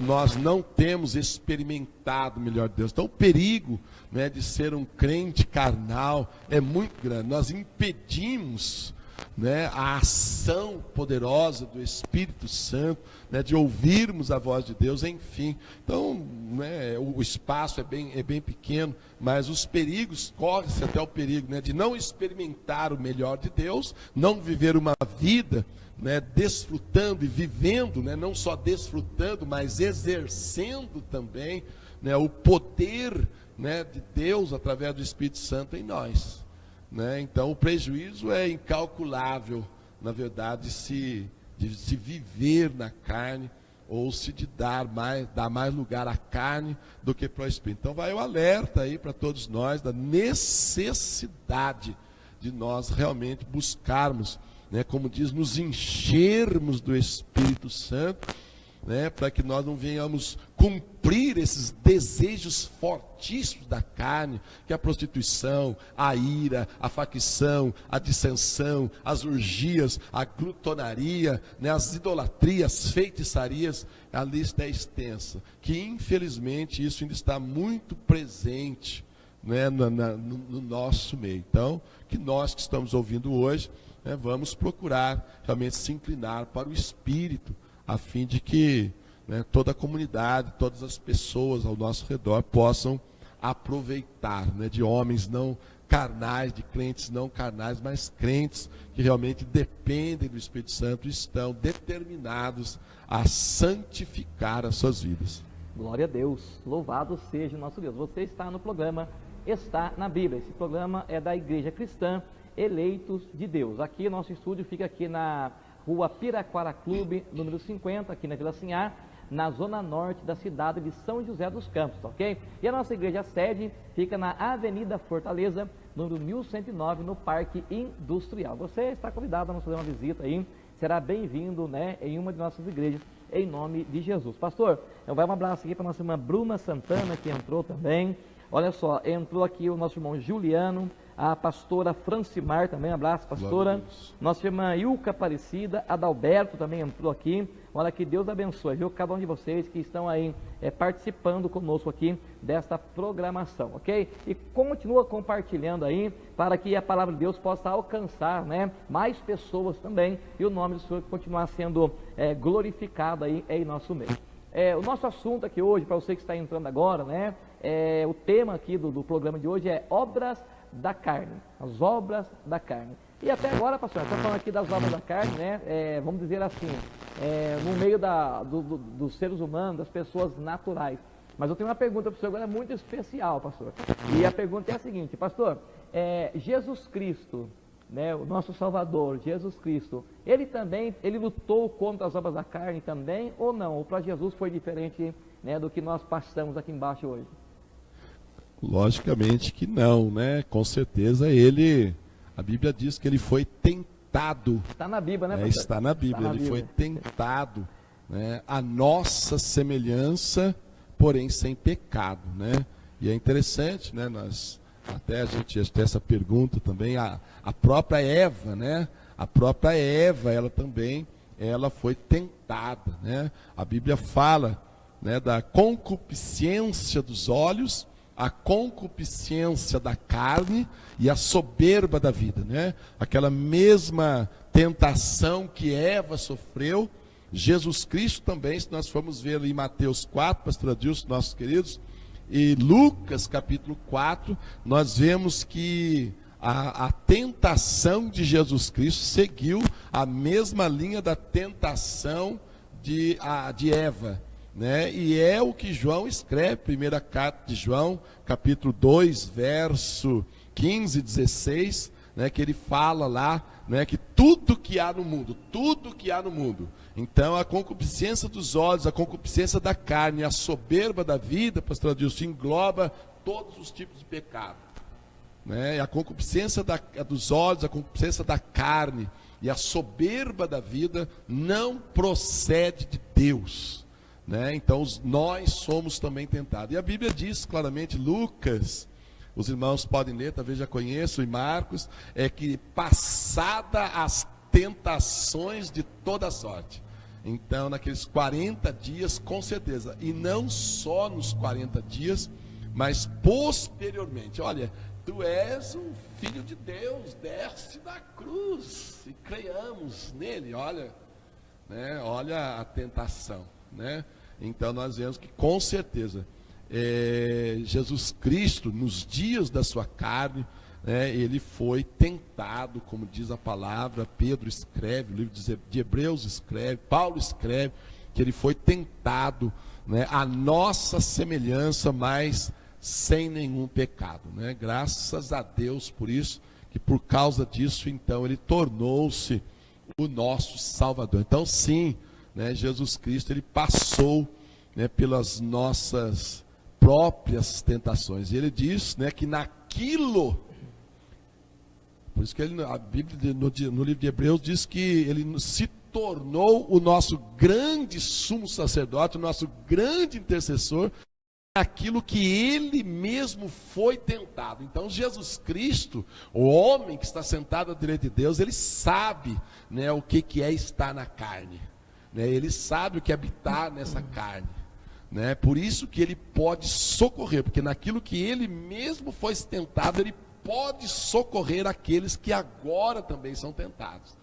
nós não temos experimentado o melhor de Deus. Então o perigo, né, de ser um crente carnal é muito grande. Nós impedimos, né, a ação poderosa do Espírito Santo, né, de ouvirmos a voz de Deus, enfim. Então, né, o espaço é bem pequeno, mas os perigos, corre-se até o perigo, né, de não experimentar o melhor de Deus, não viver uma vida, né, desfrutando e vivendo, né, não só desfrutando, mas exercendo também, né, o poder, né, de Deus através do Espírito Santo em nós, né? Então o prejuízo é incalculável, na verdade, de se viver na carne, ou se de dar mais lugar à carne do que para o Espírito. Então vai o alerta aí para todos nós da necessidade de nós realmente buscarmos né, como diz, nos enchermos do Espírito Santo, né, para que nós não venhamos cumprir esses desejos fortíssimos da carne, que é a prostituição, a ira, a facção, a dissensão, as orgias, a glutonaria, né, as idolatrias, feitiçarias. A lista é extensa, que infelizmente isso ainda está muito presente, né, no nosso meio. Então, que nós que estamos ouvindo hoje, né, vamos procurar realmente se inclinar para o Espírito, a fim de que, né, toda a comunidade, todas as pessoas ao nosso redor possam aproveitar, né, de homens não carnais, de crentes não carnais, mas crentes que realmente dependem do Espírito Santo e estão determinados a santificar as suas vidas. Glória a Deus, louvado seja o nosso Deus. Você está no programa Está na Bíblia. Esse programa é da Igreja Cristã Eleitos de Deus. Aqui, nosso estúdio fica aqui na Rua Piraquara Clube, número 50, aqui na Vila Sinhá, na zona norte da cidade de São José dos Campos, ok? E a nossa igreja sede fica na Avenida Fortaleza, número 1109, no Parque Industrial. Você está convidado a nos fazer uma visita aí, será bem-vindo, né, em uma de nossas igrejas, em nome de Jesus. Pastor, eu vou dar um abraço aqui para a nossa irmã Bruna Santana, que entrou também. Olha só, entrou aqui o nosso irmão Juliano, a pastora Francimar também, um abraço, pastora. Nossa irmã Ilka Aparecida, Adalberto também entrou aqui. Olha, que Deus abençoe, viu? Cada um de vocês que estão aí participando conosco aqui desta programação, ok? E continua compartilhando aí, para que a palavra de Deus possa alcançar, né, mais pessoas também, e o nome do Senhor continuar sendo glorificado aí em nosso meio. O nosso assunto aqui hoje, para você que está entrando agora, né, o tema aqui do programa de hoje é obras da carne, as obras da carne. E até agora, pastor, estamos falando aqui das obras da carne, né? Vamos dizer assim, no meio dos seres humanos, das pessoas naturais. Mas eu tenho uma pergunta para o senhor agora muito especial, pastor. E a pergunta é a seguinte, pastor, Jesus Cristo, né, o nosso Salvador, Jesus Cristo, ele lutou contra as obras da carne também, ou não? Ou para Jesus foi diferente, né, do que nós passamos aqui embaixo hoje? Logicamente que não, né? Com certeza a Bíblia diz que ele foi tentado. Está na Bíblia, né, pastor? Está na Bíblia, ele foi tentado, né, a nossa semelhança, porém sem pecado, né? E é interessante, né, a gente tem essa pergunta também, a própria Eva, né? A própria Eva, ela foi tentada, né? A Bíblia fala, né, da concupiscência dos olhos, a concupiscência da carne e a soberba da vida, né? Aquela mesma tentação que Eva sofreu, Jesus Cristo também, se nós formos ver em Mateus 4, pastor Adilson, nossos queridos, e Lucas capítulo 4, nós vemos que a tentação de Jesus Cristo seguiu a mesma linha da tentação de Eva, né? E é o que João escreve, primeira carta de João, capítulo 2, verso 15 e 16, né, que ele fala lá, né, que tudo que há no mundo, então a concupiscência dos olhos, a concupiscência da carne, a soberba da vida, pastor Adilson, engloba todos os tipos de pecado, né? A concupiscência dos olhos, a concupiscência da carne e a soberba da vida não procede de Deus, né? Então nós somos também tentados. E a Bíblia diz claramente, Lucas, os irmãos podem ler, talvez já conheçam, e Marcos, que passada as tentações de toda sorte. Então, naqueles 40 dias, com certeza, e não só nos 40 dias, mas posteriormente, olha, tu és um filho de Deus, desce da cruz e creiamos nele, olha, né, olha a tentação, né? Então nós vemos que com certeza Jesus Cristo, nos dias da sua carne, né, ele foi tentado, como diz a palavra, Pedro escreve, o livro de Hebreus escreve, Paulo escreve, que ele foi tentado, né, a nossa semelhança, mas sem nenhum pecado, né? Graças a Deus por isso, que por causa disso, então, ele tornou-se o nosso Salvador. Então sim, né, Jesus Cristo, ele passou, né, pelas nossas próprias tentações. E ele diz, né, que naquilo Por isso que a Bíblia, no livro de Hebreus, diz que ele se tornou o nosso grande sumo sacerdote, o nosso grande intercessor, aquilo que ele mesmo foi tentado. Então Jesus Cristo, o homem que está sentado à direita de Deus, ele sabe, né, o que é estar na carne, né? Ele sabe o que é habitar nessa carne, né? Por isso que ele pode socorrer, porque naquilo que ele mesmo foi tentado, ele pode socorrer aqueles que agora também são tentados.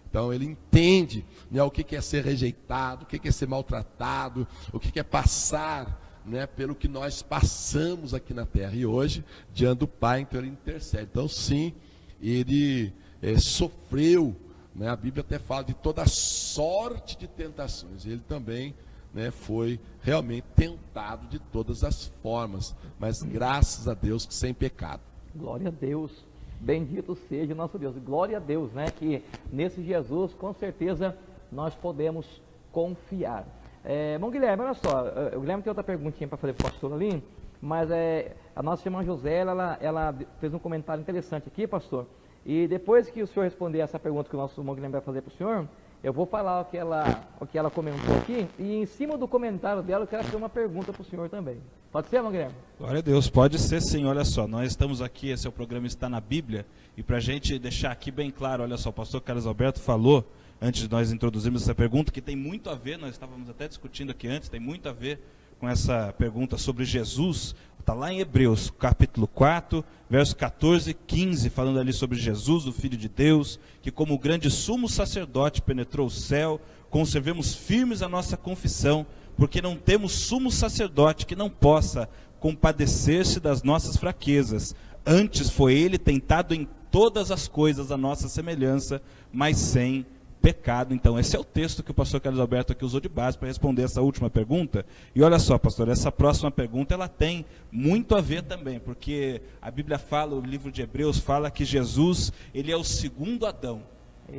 Então ele entende, né, o que é ser rejeitado, o que é ser maltratado, o que é passar, né, pelo que nós passamos aqui na terra. E hoje, diante do Pai, então ele intercede. Então sim, ele sofreu, né, a Bíblia até fala de toda sorte de tentações. Ele também, né, foi realmente tentado de todas as formas, mas graças a Deus que sem pecado. Glória a Deus, bendito seja o nosso Deus. Glória a Deus, né, que nesse Jesus, com certeza, nós podemos confiar. Bom, Guilherme, olha só, o Guilherme tem outra perguntinha para fazer para o pastor ali, mas a nossa irmã José, ela fez um comentário interessante aqui, pastor, e depois que o senhor responder essa pergunta que o nosso irmão Guilherme vai fazer para o senhor, eu vou falar o que ela comentou aqui, e em cima do comentário dela, eu quero fazer uma pergunta para o senhor também. Pode ser, irmão Guilherme? Glória a Deus, pode ser sim. Olha só, nós estamos aqui, esse é o programa Está na Bíblia, e para a gente deixar aqui bem claro, olha só, o pastor Carlos Alberto falou, antes de nós introduzirmos essa pergunta, que tem muito a ver, nós estávamos até discutindo aqui antes, tem muito a ver com essa pergunta sobre Jesus. Está lá em Hebreus, capítulo 4, verso 14 e 15, falando ali sobre Jesus, o Filho de Deus, que como grande sumo sacerdote penetrou o céu, conservemos firmes a nossa confissão, porque não temos sumo sacerdote que não possa compadecer-se das nossas fraquezas. Antes foi ele tentado em todas as coisas a nossa semelhança, mas sem pecado. Então esse é o texto que o pastor Carlos Alberto aqui usou de base para responder essa última pergunta. E olha só, pastor, essa próxima pergunta ela tem muito a ver também, porque a Bíblia fala, o livro de Hebreus fala que Jesus, ele é o segundo Adão.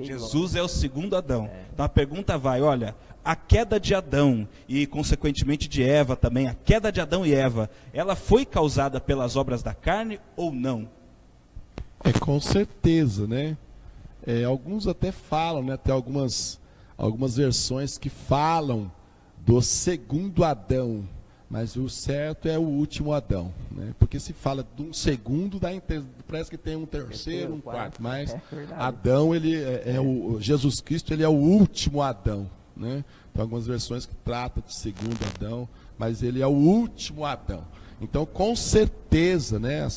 Jesus é o segundo Adão. Então a pergunta vai, olha, a queda de Adão e consequentemente de Eva também, a queda de Adão e Eva, ela foi causada pelas obras da carne ou não? Com certeza, né? Alguns até falam, né? Tem algumas versões que falam do segundo Adão, mas o certo é o último Adão, né? Porque se fala de um segundo, parece que tem um terceiro, um quarto, mas Adão, ele Jesus Cristo, ele é o último Adão, né? Tem algumas versões que tratam de segundo Adão, mas ele é o último Adão. Então, com certeza, né?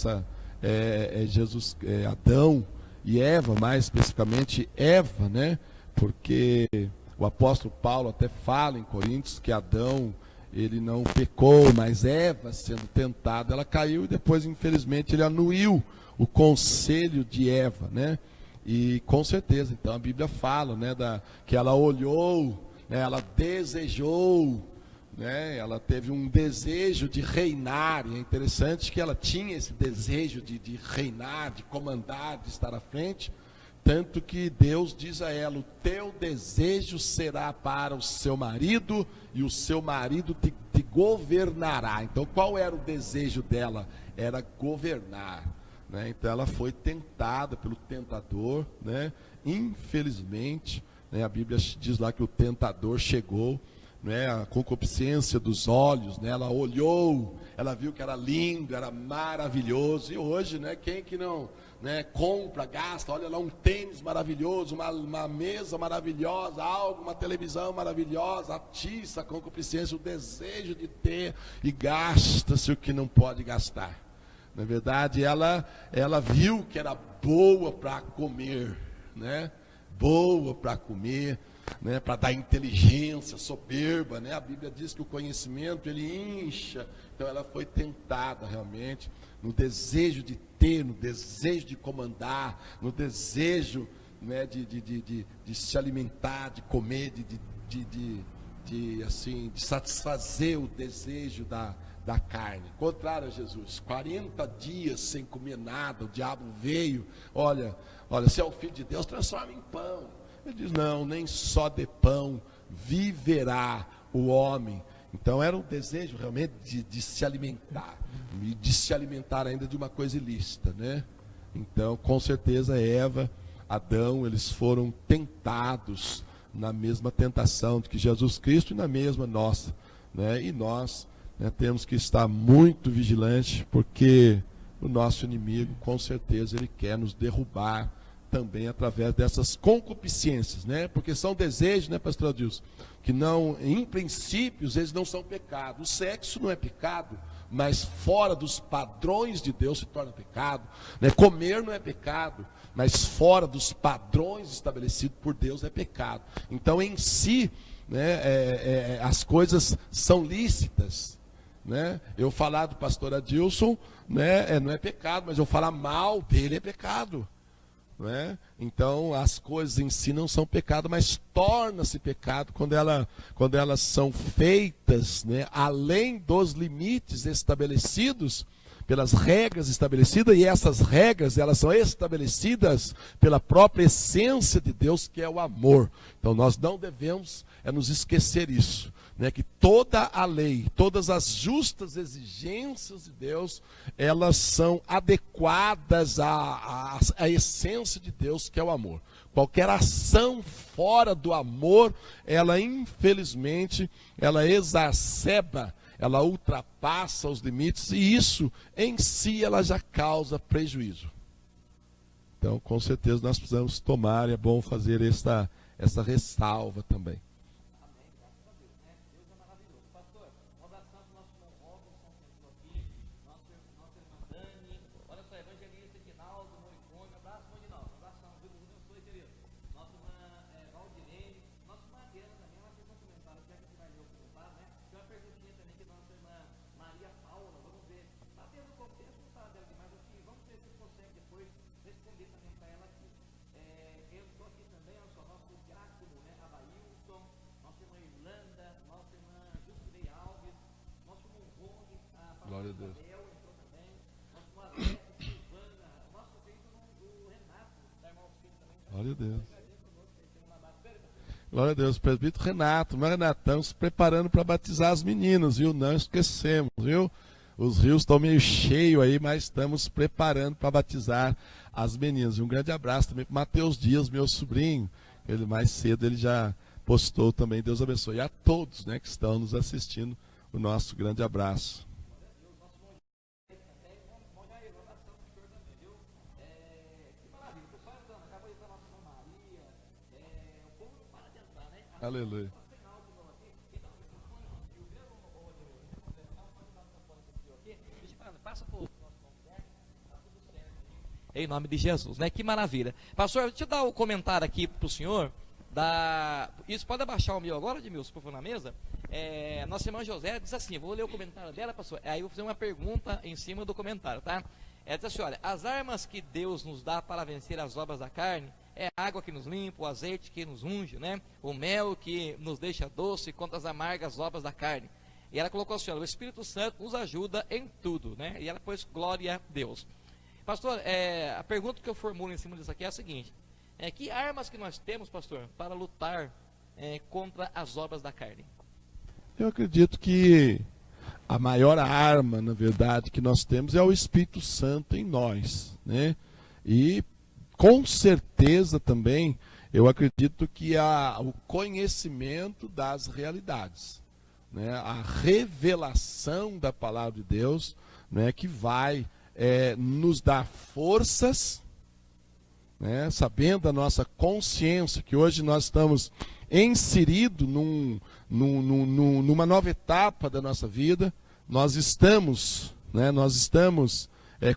Jesus, Adão e Eva, mais especificamente Eva, né? Porque o apóstolo Paulo até fala em Coríntios que Adão, ele não pecou, mas Eva, sendo tentada, ela caiu e depois, infelizmente, ele anuiu o conselho de Eva, né? E com certeza, então a Bíblia fala, né, que ela olhou, né, ela desejou, né, ela teve um desejo de reinar, e é interessante que ela tinha esse desejo de reinar, de comandar, de estar à frente, tanto que Deus diz a ela, o teu desejo será para o seu marido, e o seu marido te governará. Então qual era o desejo dela? Era governar, né? Então ela foi tentada pelo tentador, né? Infelizmente, né, a Bíblia diz lá que o tentador chegou, né, a concupiscência dos olhos, né, ela olhou, ela viu que era lindo, era maravilhoso, e hoje, né, quem que não, né, compra, gasta, olha lá um tênis maravilhoso, uma mesa maravilhosa, uma televisão maravilhosa, atiça a concupiscência, o desejo de ter, e gasta-se o que não pode gastar. Na verdade, ela viu que era boa para comer, né, boa para comer, né, para dar inteligência, soberba, né? A Bíblia diz que o conhecimento ele incha. Então ela foi tentada realmente no desejo de ter, no desejo de comandar, no desejo, né, de se alimentar, de comer, de satisfazer o desejo da carne. Contrário a Jesus, 40 dias sem comer nada, o diabo veio, olha, se é o Filho de Deus, transforma em pão. Ele diz, não, nem só de pão viverá o homem. Então era um desejo realmente de se alimentar, e de se alimentar ainda de uma coisa ilícita, né? Então, com certeza, Eva, Adão, eles foram tentados na mesma tentação que Jesus Cristo e na mesma nossa, né? E nós, né, temos que estar muito vigilantes, porque o nosso inimigo, com certeza, ele quer nos derrubar também através dessas concupiscências, né? Porque são desejos, né, pastor Adilson, que não, em princípios, eles não são pecado. O sexo não é pecado, mas fora dos padrões de Deus se torna pecado, né? Comer não é pecado, mas fora dos padrões estabelecidos por Deus é pecado. Então, em si, né, as coisas são lícitas, né? Eu falar do pastor Adilson, né, não é pecado, mas eu falar mal dele é pecado, né? Então, as coisas em si não são pecado, mas torna-se pecado quando elas são feitas, né, além dos limites estabelecidos pelas regras estabelecidas, e essas regras, elas são estabelecidas pela própria essência de Deus, que é o amor. Então, nós não devemos nos esquecer isso, né, que toda a lei, todas as justas exigências de Deus, elas são adequadas à essência de Deus, que é o amor. Qualquer ação fora do amor, ela infelizmente, ela exacerba, ela ultrapassa os limites, e isso em si ela já causa prejuízo. Então, com certeza nós precisamos tomar, é bom fazer essa ressalva também. Glória a Deus. Glória a Deus. Glória a Deus. Presbítero Renato, mas Renatão se preparando para batizar as meninas, viu? Não esquecemos, viu? Os rios estão meio cheios aí, mas estamos preparando para batizar as meninas. E um grande abraço também para Mateus Dias, meu sobrinho. Ele mais cedo ele já postou também. Deus abençoe. E a todos, né, que estão nos assistindo, o nosso grande abraço. Aleluia. Em nome de Jesus, né? Que maravilha. Pastor, deixa eu dar o comentário aqui para o senhor. Isso pode abaixar o meu agora, Edmilson, por favor, na mesa. Nossa irmã José diz assim, vou ler o comentário dela, pastor. Aí eu vou fazer uma pergunta em cima do comentário, tá? Ela diz assim, olha, as armas que Deus nos dá para vencer as obras da carne é a água que nos limpa, o azeite que nos unge, né? O mel que nos deixa doce contra as amargas obras da carne. E ela colocou assim, olha, o Espírito Santo nos ajuda em tudo, né? E ela pôs glória a Deus. Pastor, a pergunta que eu formulo em cima disso aqui é a seguinte, que armas que nós temos, pastor, para lutar contra as obras da carne? Eu acredito que a maior arma, na verdade, que nós temos é o Espírito Santo em nós, né? E com certeza também, eu acredito que o conhecimento das realidades, né? A revelação da palavra de Deus, né? Que vai nos dar forças, né? Sabendo a nossa consciência que hoje nós estamos inseridos numa nova etapa da nossa vida. Nós estamos, né?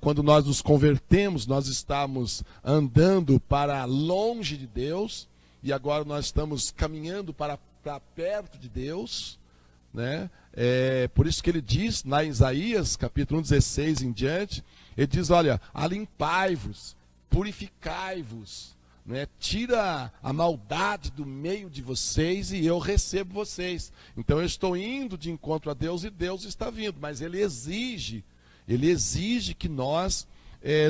Quando nós nos convertemos, nós estamos andando para longe de Deus, e agora nós estamos caminhando para perto de Deus, né? Por isso que ele diz, lá em Isaías, capítulo 16 em diante, ele diz, olha, alimpai-vos, purificai-vos, né? Tira a maldade do meio de vocês e eu recebo vocês. Então eu estou indo de encontro a Deus e Deus está vindo, mas ele exige que nós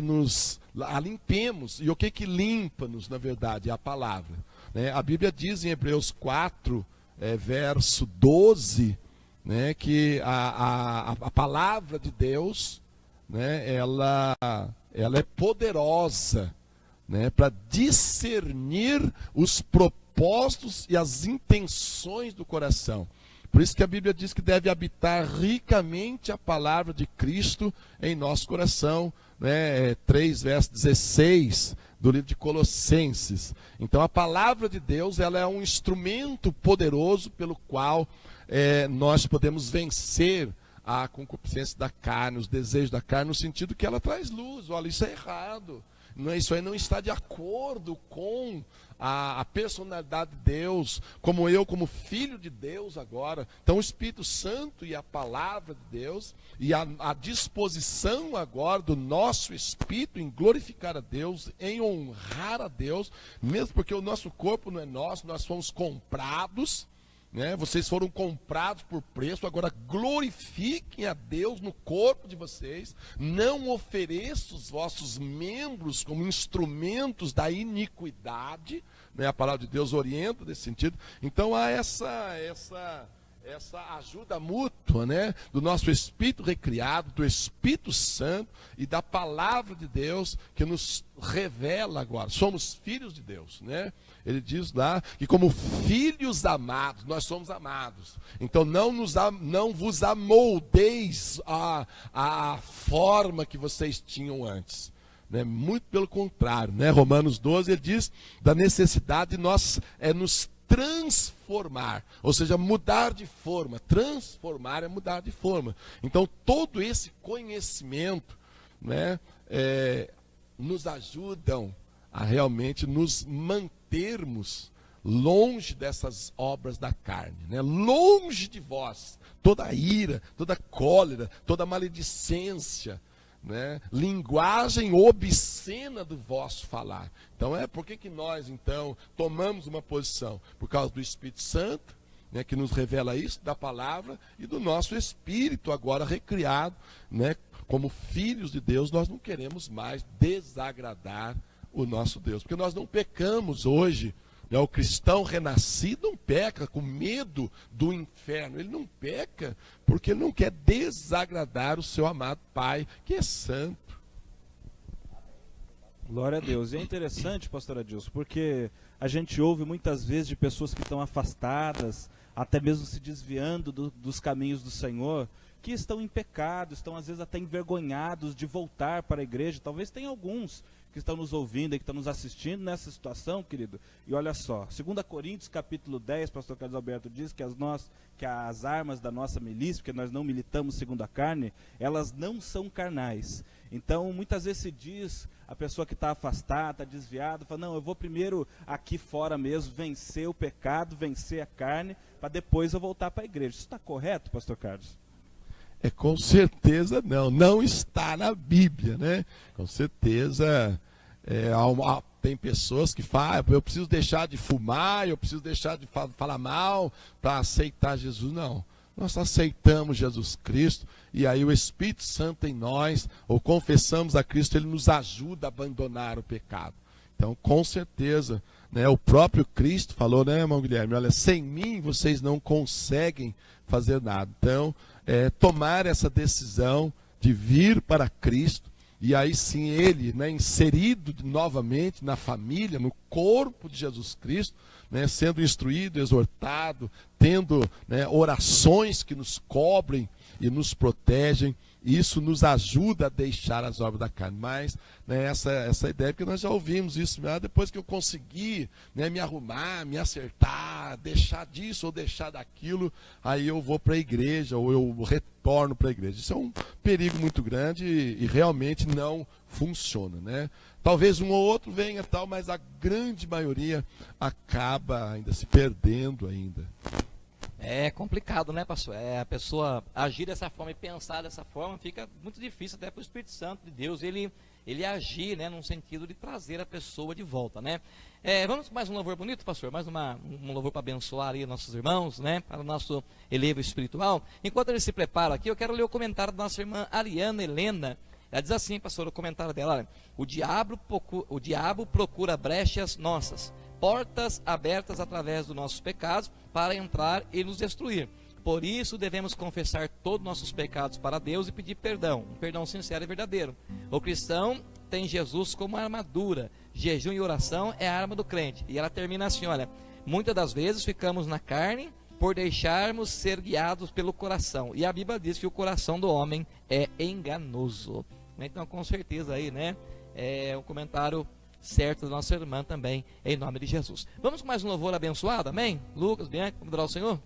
nos limpemos. E o que limpa-nos, na verdade? É a palavra, né? A Bíblia diz em Hebreus 4, verso 12, né, que a palavra de Deus, né, ela é poderosa, né, para discernir os propósitos e as intenções do coração. Por isso que a Bíblia diz que deve habitar ricamente a palavra de Cristo em nosso coração, né, 3 verso 16 do livro de Colossenses. Então a palavra de Deus, ela é um instrumento poderoso pelo qual nós podemos vencer a concupiscência da carne, os desejos da carne, no sentido que ela traz luz. Olha, isso é errado. Isso aí não está de acordo com a personalidade de Deus, como eu, como filho de Deus agora. Então o Espírito Santo e a palavra de Deus, e a disposição agora do nosso espírito em glorificar a Deus, em honrar a Deus, mesmo porque o nosso corpo não é nosso, nós fomos comprados, né? Vocês foram comprados por preço, agora glorifiquem a Deus no corpo de vocês, não ofereçam os vossos membros como instrumentos da iniquidade, né? A palavra de Deus orienta nesse sentido. Então há essa ajuda mútua, né, do nosso espírito recriado, do Espírito Santo e da palavra de Deus que nos revela agora. Somos filhos de Deus, né? Ele diz lá que como filhos amados, nós somos amados. Então não vos amoldeis a forma que vocês tinham antes, né? Muito pelo contrário, né? Romanos 12, ele diz da necessidade de nós nos transformar, ou seja, mudar de forma. Transformar é mudar de forma. Então todo esse conhecimento, né, nos ajudam a realmente nos mantermos longe dessas obras da carne, né? Longe de vós toda ira, toda cólera, toda maledicência, né? Linguagem obscena do vosso falar. Então por que nós então tomamos uma posição? Por causa do Espírito Santo, né, que nos revela isso, da palavra, e do nosso espírito agora recriado, né, como filhos de Deus. Nós não queremos mais desagradar o nosso Deus, porque nós não pecamos hoje, né? O cristão renascido não peca com medo do inferno, ele não peca porque não quer desagradar o seu amado Pai, que é santo. Glória a Deus. E é interessante, pastor Adilson, porque a gente ouve muitas vezes de pessoas que estão afastadas, até mesmo se desviando dos caminhos do Senhor, que estão em pecado, estão às vezes até envergonhados de voltar para a igreja. Talvez tenha alguns que estão nos ouvindo e que estão nos assistindo nessa situação, querido. E olha só, 2 Coríntios capítulo 10, pastor Carlos Alberto diz que as armas da nossa milícia, porque nós não militamos segundo a carne, elas não são carnais. Então, muitas vezes se diz, a pessoa que está afastada, está desviada, fala, não, eu vou primeiro aqui fora mesmo vencer o pecado, vencer a carne, para depois eu voltar para a igreja. Isso está correto, pastor Carlos? Com certeza não está na Bíblia, né? Com certeza tem pessoas que falam, eu preciso deixar de fumar, eu preciso deixar de falar mal para aceitar Jesus. Não, nós aceitamos Jesus Cristo e aí o Espírito Santo em nós, ou confessamos a Cristo, ele nos ajuda a abandonar o pecado. Então, com certeza, né, o próprio Cristo falou, né, irmão Guilherme, olha, sem mim vocês não conseguem fazer nada. Então, tomar essa decisão de vir para Cristo, e aí sim ele, né, inserido novamente na família, no corpo de Jesus Cristo, né, sendo instruído, exortado, tendo, né, orações que nos cobrem e nos protegem. Isso nos ajuda a deixar as obras da carne. Mas, né, essa ideia, porque nós já ouvimos isso, depois que eu conseguir, né, me arrumar, me acertar, deixar disso ou deixar daquilo, aí eu vou para a igreja, ou eu retorno para a igreja. Isso é um perigo muito grande e realmente não funciona, né? Talvez um ou outro venha tal, mas a grande maioria acaba ainda se perdendo ainda. É complicado, né, pastor? A pessoa agir dessa forma e pensar dessa forma fica muito difícil até para o Espírito Santo de Deus ele agir, né, num sentido de trazer a pessoa de volta, né? Vamos com mais um louvor bonito, pastor? Mais um louvor para abençoar aí nossos irmãos, né? Para o nosso elevo espiritual. Enquanto ele se prepara aqui, eu quero ler o comentário da nossa irmã Ariana Helena. Ela diz assim, pastor, o comentário dela, olha, o diabo procura brechas nossas, portas abertas através dos nossos pecados para entrar e nos destruir. Por isso devemos confessar todos os nossos pecados para Deus e pedir perdão, um perdão sincero e verdadeiro. O cristão tem Jesus como armadura. Jejum e oração é a arma do crente. E ela termina assim, olha: muitas das vezes ficamos na carne por deixarmos ser guiados pelo coração. E a Bíblia diz que o coração do homem é enganoso. Então, com certeza aí, né? É um comentário certo da nossa irmã também, em nome de Jesus. Vamos com mais um louvor abençoado, amém? Lucas, Bianca, vamos adorar o Senhor?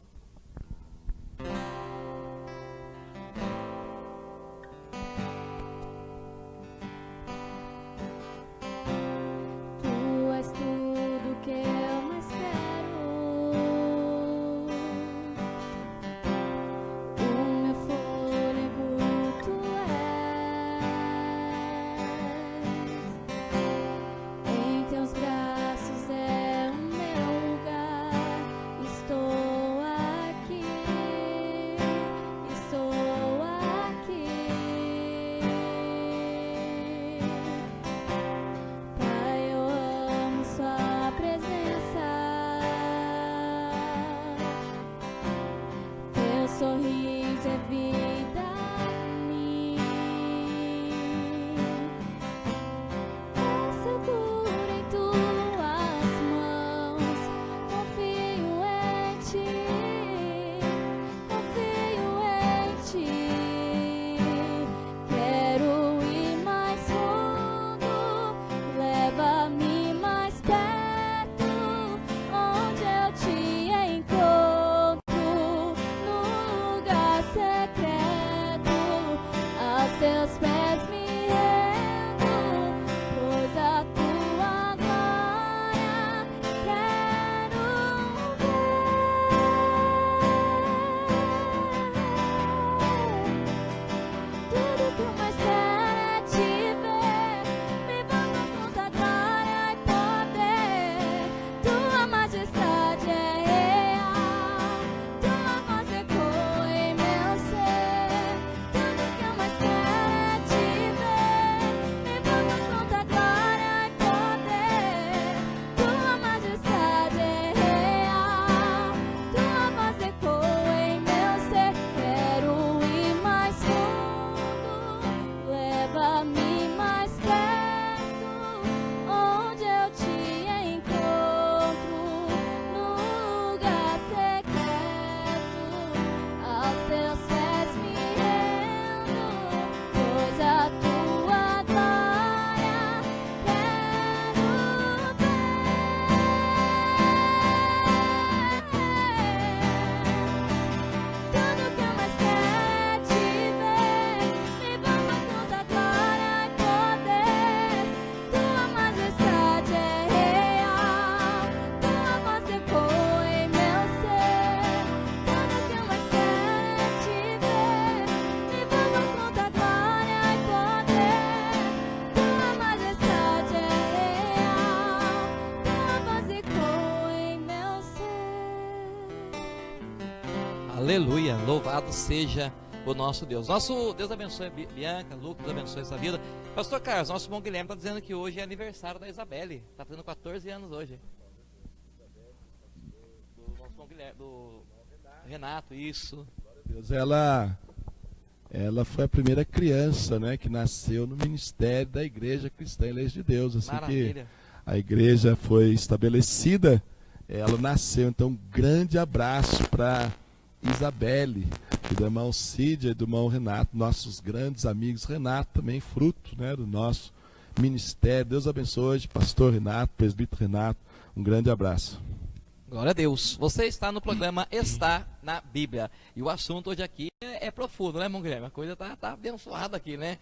Tu és tudo que eu mais quero. O meu fôlego tu és. Em teus braços é o meu lugar. Estou aqui, estou aqui. Pai, eu amo sua presença. Teu sorriso é vida em mim. É seguro em tuas mãos. Confio em ti. Confio em ti. Quero ir mais fundo. Leva-me mais perto, onde eu te encontro, no lugar secreto, aos teus pés me rendo, pois a tua glória quero ver. Tudo que eu mais quero é te ver. Me envolva com tua glória e poder. Tua majestade é real. Tua voz ecoa em meu ser. Tudo que eu mais quero é te ver. Me envolva com tua glória e poder. Tua majestade é real. Tua voz ecoa em meu ser. Quero ir mais fundo. Leva-me mais perto, onde eu te encontro, no lugar secreto, aos teus pés me rendo, pois a tua glória quero ver. Tudo que eu mais quero é te ver. Me envolva com tua glória e poder. Tua majestade é real. Tua voz ecoa em meu ser. Tudo que eu mais quero é te ver. Me envolva com tua glória e poder. Tua majestade é real. Tua voz ecoa em meu ser. Aleluia, louvado seja o nosso Deus. Nosso Deus abençoe Bianca, Lucas, abençoe essa vida. Pastor Carlos, nosso irmão Guilherme está dizendo que hoje é aniversário da Isabelle. Está fazendo 14 anos hoje. Do nosso irmão Guilherme, do Renato, isso. Deus, ela foi a primeira criança, né, que nasceu no ministério da Igreja Cristã em Leis de Deus. Assim que Maravilha. a igreja foi estabelecida, ela nasceu. Então, um grande abraço para Isabelle, e do irmão Cídia e do irmão Renato, nossos grandes amigos. Renato também, fruto, né, do nosso ministério. Deus abençoe, pastor Renato, presbítero Renato, um grande abraço. Glória a Deus. Você está no programa Está na Bíblia. E o assunto hoje aqui é profundo, né, irmão Guilherme? A coisa tá abençoada aqui, né?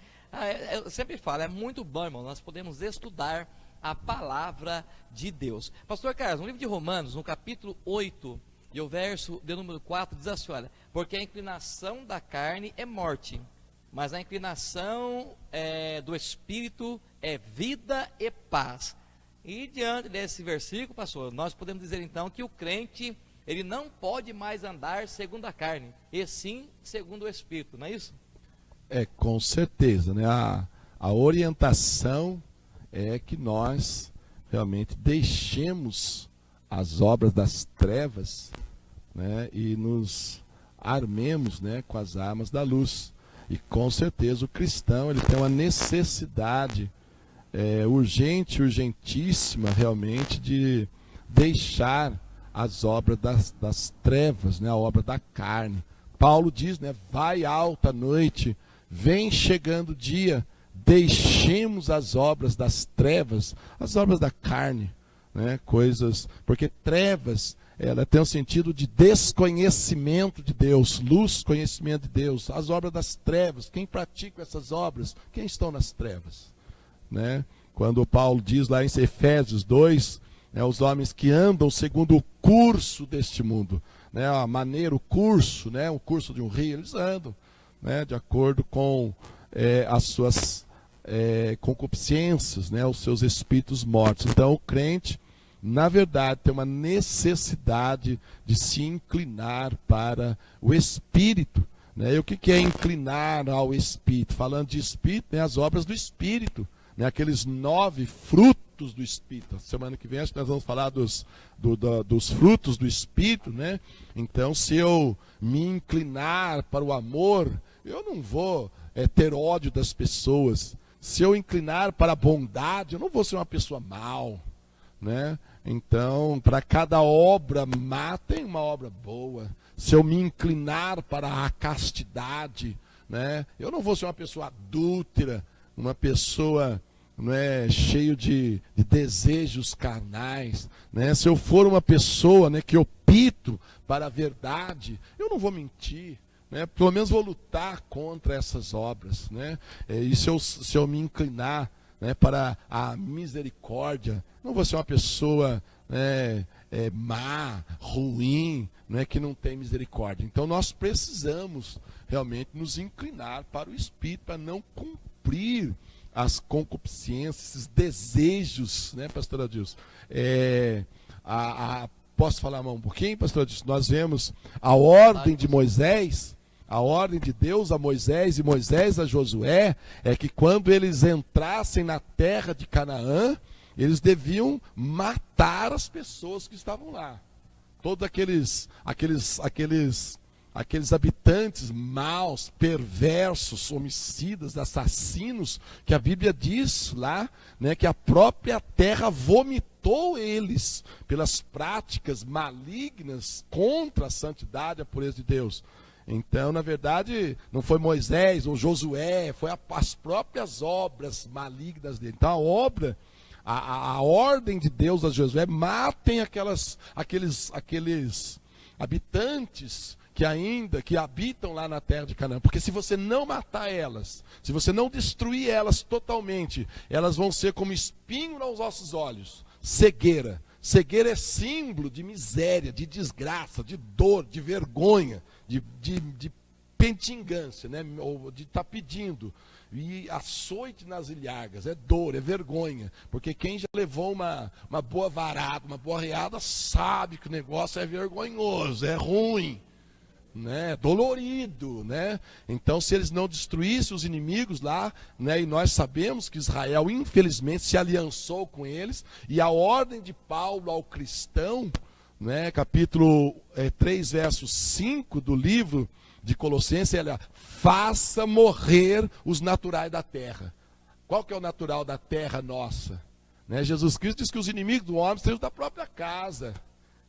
Eu sempre falo, é muito bom, irmão, nós podemos estudar a palavra de Deus. Pastor Carlos, no livro de Romanos, no capítulo 8, e o verso de número 4, diz assim, olha: porque a inclinação da carne é morte, mas a inclinação do Espírito é vida e paz. E diante desse versículo, pastor, nós podemos dizer então que o crente, ele não pode mais andar segundo a carne, e sim segundo o Espírito, não é isso? Com certeza, né? A orientação é que nós realmente deixemos as obras das trevas, né, e nos armemos, né, com as armas da luz. E com certeza o cristão, ele tem uma necessidade urgente, urgentíssima realmente de deixar as obras das trevas, né, a obra da carne. Paulo diz, né, vai alta noite, vem chegando o dia, deixemos as obras das trevas, as obras da carne, né, coisas, porque trevas, ela tem um sentido de desconhecimento de Deus, luz, conhecimento de Deus, as obras das trevas, quem pratica essas obras, quem estão nas trevas, né? Quando Paulo diz lá em Efésios 2, né, os homens que andam segundo o curso deste mundo, né, a maneira, o curso, né, o curso de um rio, eles andam, né, de acordo com as suas concupiscências, né, os seus espíritos mortos. Então o crente, na verdade, tem uma necessidade de se inclinar para o Espírito, né? E o que é inclinar ao Espírito? Falando de Espírito, né, as obras do Espírito, né, aqueles 9 frutos do Espírito. Semana que vem acho que nós vamos falar dos frutos do Espírito, né? Então, se eu me inclinar para o amor, eu não vou ter ódio das pessoas. Se eu inclinar para a bondade, eu não vou ser uma pessoa mal, né? Então, para cada obra má tem uma obra boa. Se eu me inclinar para a castidade, né, eu não vou ser uma pessoa adúltera, uma pessoa, não é, cheio de desejos carnais, né? Se eu for uma pessoa, né, que opto para a verdade, eu não vou mentir, né? Pelo menos vou lutar contra essas obras, né? E se eu me inclinar, né, para a misericórdia, não vou ser uma pessoa, né, má, ruim, né, que não tem misericórdia. Então nós precisamos realmente nos inclinar para o Espírito, para não cumprir as concupiscências, esses desejos, né, pastor Adilson? Posso falar um pouquinho, pastor Adilson? Nós vemos a ordem de Moisés. A ordem de Deus a Moisés e Moisés a Josué é que quando eles entrassem na terra de Canaã, eles deviam matar as pessoas que estavam lá. Todos aqueles habitantes maus, perversos, homicidas, assassinos, que a Bíblia diz lá, né, que a própria terra vomitou eles pelas práticas malignas contra a santidade e a pureza de Deus. Então, na verdade, não foi Moisés ou Josué, foi as próprias obras malignas dele. Então, a ordem de Deus a Josué, matem aqueles habitantes que habitam lá na terra de Canaã. Porque se você não matar elas, se você não destruir elas totalmente, elas vão ser como espinho aos vossos olhos, cegueira. Cegueira é símbolo de miséria, de desgraça, de dor, de vergonha, de pentingância, né? Ou de estar pedindo. E açoite nas ilhagas, é dor, é vergonha. Porque quem já levou uma boa varada, uma boa reada, sabe que o negócio é vergonhoso, é ruim, né? Dolorido, né? Então, se eles não destruíssem os inimigos lá, né? E nós sabemos que Israel, infelizmente, se aliançou com eles, e a ordem de Paulo ao cristão, né? Capítulo 3, verso 5 do livro de Colossenses, ele faça morrer os naturais da terra. Qual que é o natural da terra nossa? Né? Jesus Cristo diz que os inimigos do homem são da própria casa,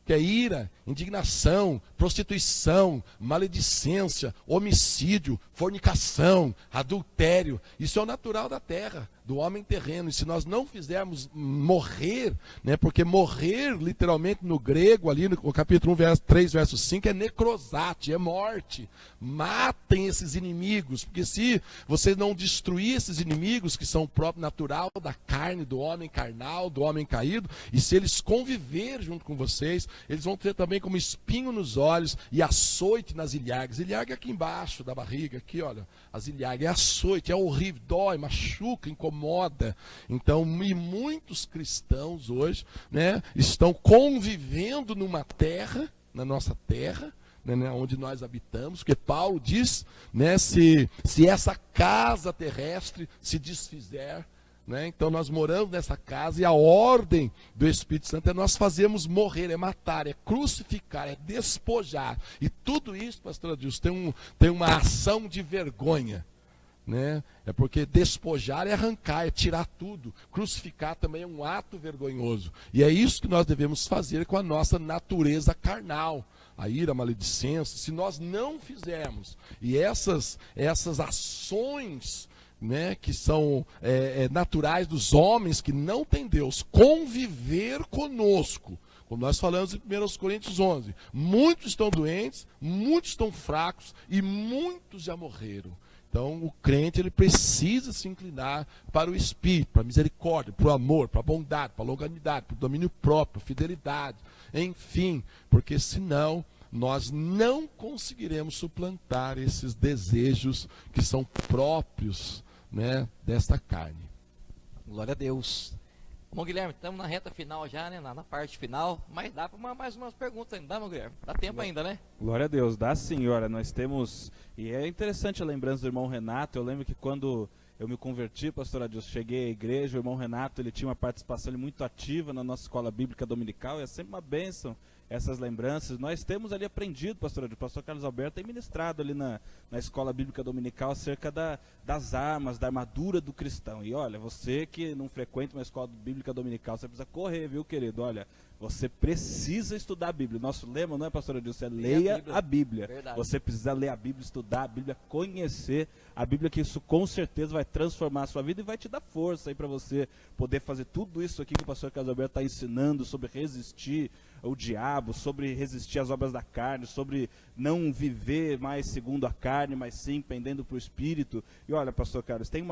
que é ira, indignação, prostituição, maledicência, homicídio, fornicação, adultério. Isso é o natural da terra, do homem terreno. E se nós não fizermos morrer, né, porque morrer, literalmente no grego, ali no capítulo 1, 3, verso 5, é necrosate, é morte. Matem esses inimigos, porque se vocês não destruir esses inimigos, que são o próprio natural da carne, do homem carnal, do homem caído, e se eles conviver junto com vocês, eles vão ter também como espinho nos olhos e açoite nas ilhagas. Ilhaga é aqui embaixo da barriga, aqui, olha, as ilhagas, é açoite, é horrível, dói, machuca, incomoda. Então, e muitos cristãos hoje, né, estão convivendo numa terra, na nossa terra, né, onde nós habitamos, porque Paulo diz, né, se essa casa terrestre se desfizer, né, então nós moramos nessa casa, e a ordem do Espírito Santo é nós fazermos morrer, é matar, é crucificar, é despojar. E tudo isso, pastor Adilson, tem uma ação de vergonha, né? É porque despojar é arrancar, é tirar tudo. Crucificar também é um ato vergonhoso. E é isso que nós devemos fazer com a nossa natureza carnal. A ira, a maledicência, se nós não fizermos, e essas ações, né, que são naturais dos homens que não têm Deus, conviver conosco, como nós falamos em 1 Coríntios 11, muitos estão doentes, muitos estão fracos e muitos já morreram. Então o crente ele precisa se inclinar para o Espírito, para a misericórdia, para o amor, para a bondade, para a longanimidade, para o domínio próprio, fidelidade, enfim, porque senão nós não conseguiremos suplantar esses desejos que são próprios, né, desta carne. Glória a Deus. Bom, Guilherme, estamos na reta final já, né? Na parte final, mas dá para mais umas perguntas ainda, dá, meu Guilherme? Dá tempo ainda, né? Glória a Deus, dá sim, olha, nós temos, e é interessante a lembrança do irmão Renato. Eu lembro que quando eu me converti, pastor Adilson, cheguei à igreja, o irmão Renato, ele tinha uma participação muito ativa na nossa escola bíblica dominical, e é sempre uma bênção essas lembranças. Nós temos ali aprendido, pastor Adilson, o pastor Carlos Alberto tem ministrado ali na escola bíblica dominical acerca das armas, da armadura do cristão. E olha, você que não frequenta uma escola bíblica dominical, você precisa correr, viu, querido? Olha, você precisa estudar a Bíblia. Nosso lema, não é, pastor Adilson? É leia a Bíblia. Verdade. Você precisa ler a Bíblia, estudar a Bíblia, conhecer a Bíblia, que isso com certeza vai transformar a sua vida e vai te dar força aí para você poder fazer tudo isso aqui que o pastor Carlos Alberto está ensinando sobre resistir ao diabo, sobre resistir às obras da carne, sobre não viver mais segundo a carne, mas sim pendendo para o Espírito. E olha, pastor Carlos, tem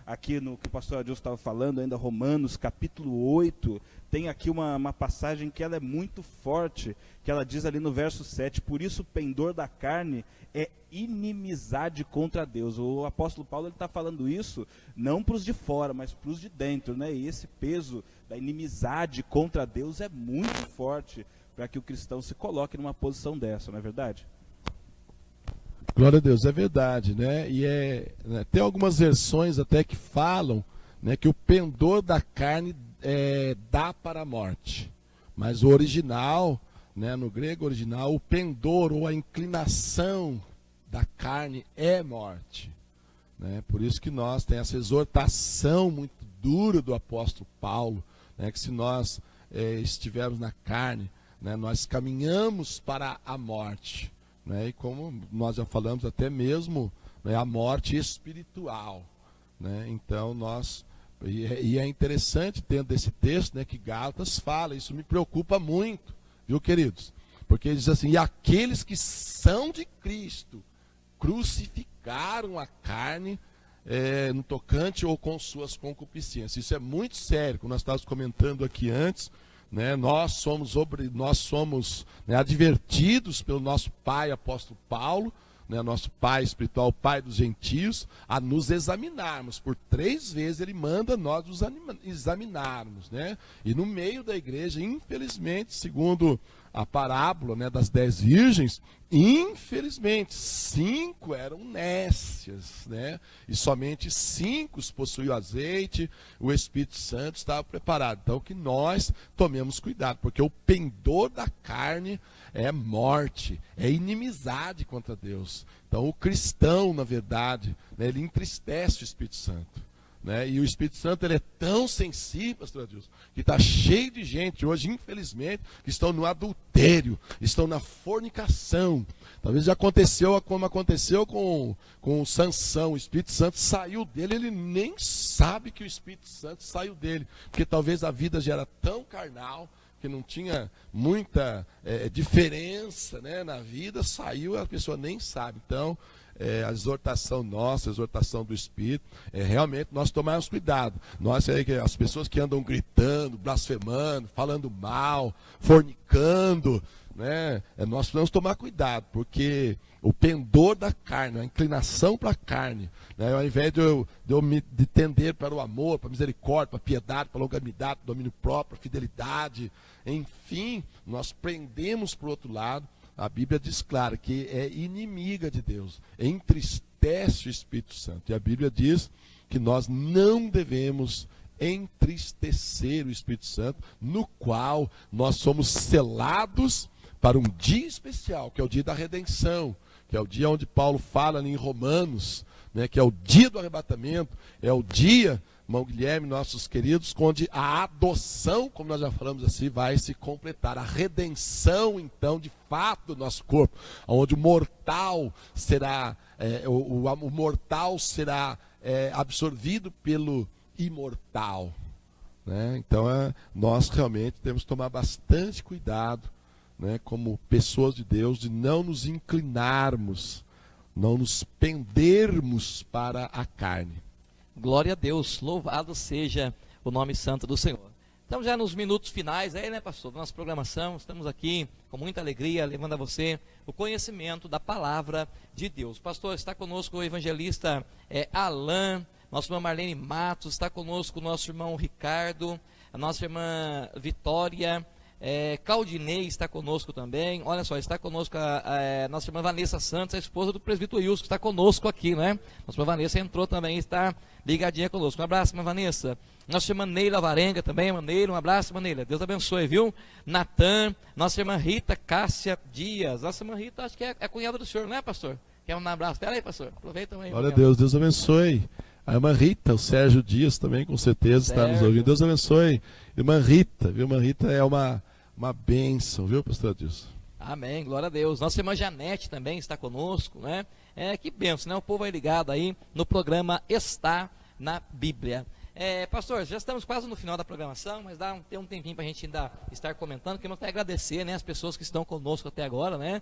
aqui no que o pastor Adilson estava falando ainda, Romanos capítulo 8, tem aqui uma passagem que ela é muito forte, que ela diz ali no verso 7, por isso o pendor da carne é inimizade contra Deus. O apóstolo Paulo está falando isso não para os de fora, mas para os de dentro, né? E esse peso da inimizade contra Deus é muito forte para que o cristão se coloque numa posição dessa, não é verdade? Glória a Deus, é verdade, né? E né, tem algumas versões até que falam, né, que o pendor da carne dá para a morte. Mas o original, né, no grego original, o pendor ou a inclinação da carne é morte, né? Por isso que nós temos essa exortação muito dura do apóstolo Paulo, né, que se nós estivermos na carne, né, nós caminhamos para a morte, né? E como nós já falamos até mesmo, né, a morte espiritual, né? Então e é interessante dentro desse texto, né, que Gálatas fala, isso me preocupa muito, viu, queridos? Porque ele diz assim, e aqueles que são de Cristo crucificaram a carne no tocante ou com suas concupiscências. Isso é muito sério, como nós estávamos comentando aqui antes, né, nós somos né, advertidos pelo nosso pai, apóstolo Paulo, né, nosso pai espiritual, o pai dos gentios, a nos examinarmos. Por 3 vezes ele manda nós nos examinarmos, né? E no meio da igreja, infelizmente, segundo a parábola, né, das 10 virgens, infelizmente 5 eram nécias, né? E somente 5 possuíam azeite, o Espírito Santo estava preparado. Então que nós tomemos cuidado, porque o pendor da carne é morte, é inimizade contra Deus. Então o cristão, na verdade, né, ele entristece o Espírito Santo, né? E o Espírito Santo ele é tão sensível, pastor Adilson, que está cheio de gente hoje, infelizmente, que estão no adultério, estão na fornicação. Talvez já aconteceu como aconteceu com Sansão. O Espírito Santo saiu dele, ele nem sabe que o Espírito Santo saiu dele, porque talvez a vida já era tão carnal, que não tinha muita diferença, né, na vida, saiu, a pessoa nem sabe. Então, a exortação nossa, a exortação do Espírito, realmente nós tomarmos cuidado. Nós, as pessoas que andam gritando, blasfemando, falando mal, fornicando, né, nós precisamos tomar cuidado, porque o pendor da carne, a inclinação para a carne, né, ao invés de tender para o amor, para a misericórdia, para a piedade, para a longanimidade, para o domínio próprio, para a fidelidade, enfim, nós prendemos para o outro lado. A Bíblia diz claro que é inimiga de Deus, entristece o Espírito Santo. E a Bíblia diz que nós não devemos entristecer o Espírito Santo, no qual nós somos selados para um dia especial, que é o dia da redenção, que é o dia onde Paulo fala ali em Romanos, né, que é o dia do arrebatamento, é o dia, irmão Guilherme, nossos queridos, onde a adoção, como nós já falamos assim, vai se completar. A redenção, então, de fato, do nosso corpo, onde o mortal será, o mortal será absorvido pelo imortal. Né? Então, nós realmente temos que tomar bastante cuidado, né, como pessoas de Deus, de não nos inclinarmos, não nos pendermos para a carne. Glória a Deus, louvado seja o nome santo do Senhor. Estamos já nos minutos finais aí, né, pastor, da nossa programação. Estamos aqui com muita alegria, levando a você o conhecimento da palavra de Deus. Pastor, está conosco o evangelista Alain, nossa irmã Marlene Matos, está conosco o nosso irmão Ricardo, a nossa irmã Vitória, Claudinei está conosco também. Olha só, está conosco a nossa irmã Vanessa Santos, a esposa do presbítero Wilson, que está conosco aqui, né? Nossa irmã Vanessa entrou também, está ligadinha conosco. Um abraço, irmã Vanessa. Nossa irmã Neila Varenga também, irmã Neila, um abraço, irmã Neila. Deus abençoe, viu? Natan, nossa irmã Rita Cássia Dias. Nossa irmã Rita, acho que é cunhada do senhor, não é, pastor? Quer um abraço? Espera aí, pastor. Aproveita também. Glória a Deus, Deus abençoe. A irmã Rita, o Sérgio Dias também, com certeza, está nos ouvindo. Deus abençoe. Irmã Rita, viu? Irmã Rita é uma bênção, viu, pastor Adilson? Amém, glória a Deus. Nossa irmã Janete também está conosco, né? Que bênção, né? O povo aí ligado aí no programa Está na Bíblia. Pastor, já estamos quase no final da programação, mas tem um tempinho para a gente ainda estar comentando. Queremos até agradecer, né, as pessoas que estão conosco até agora, né?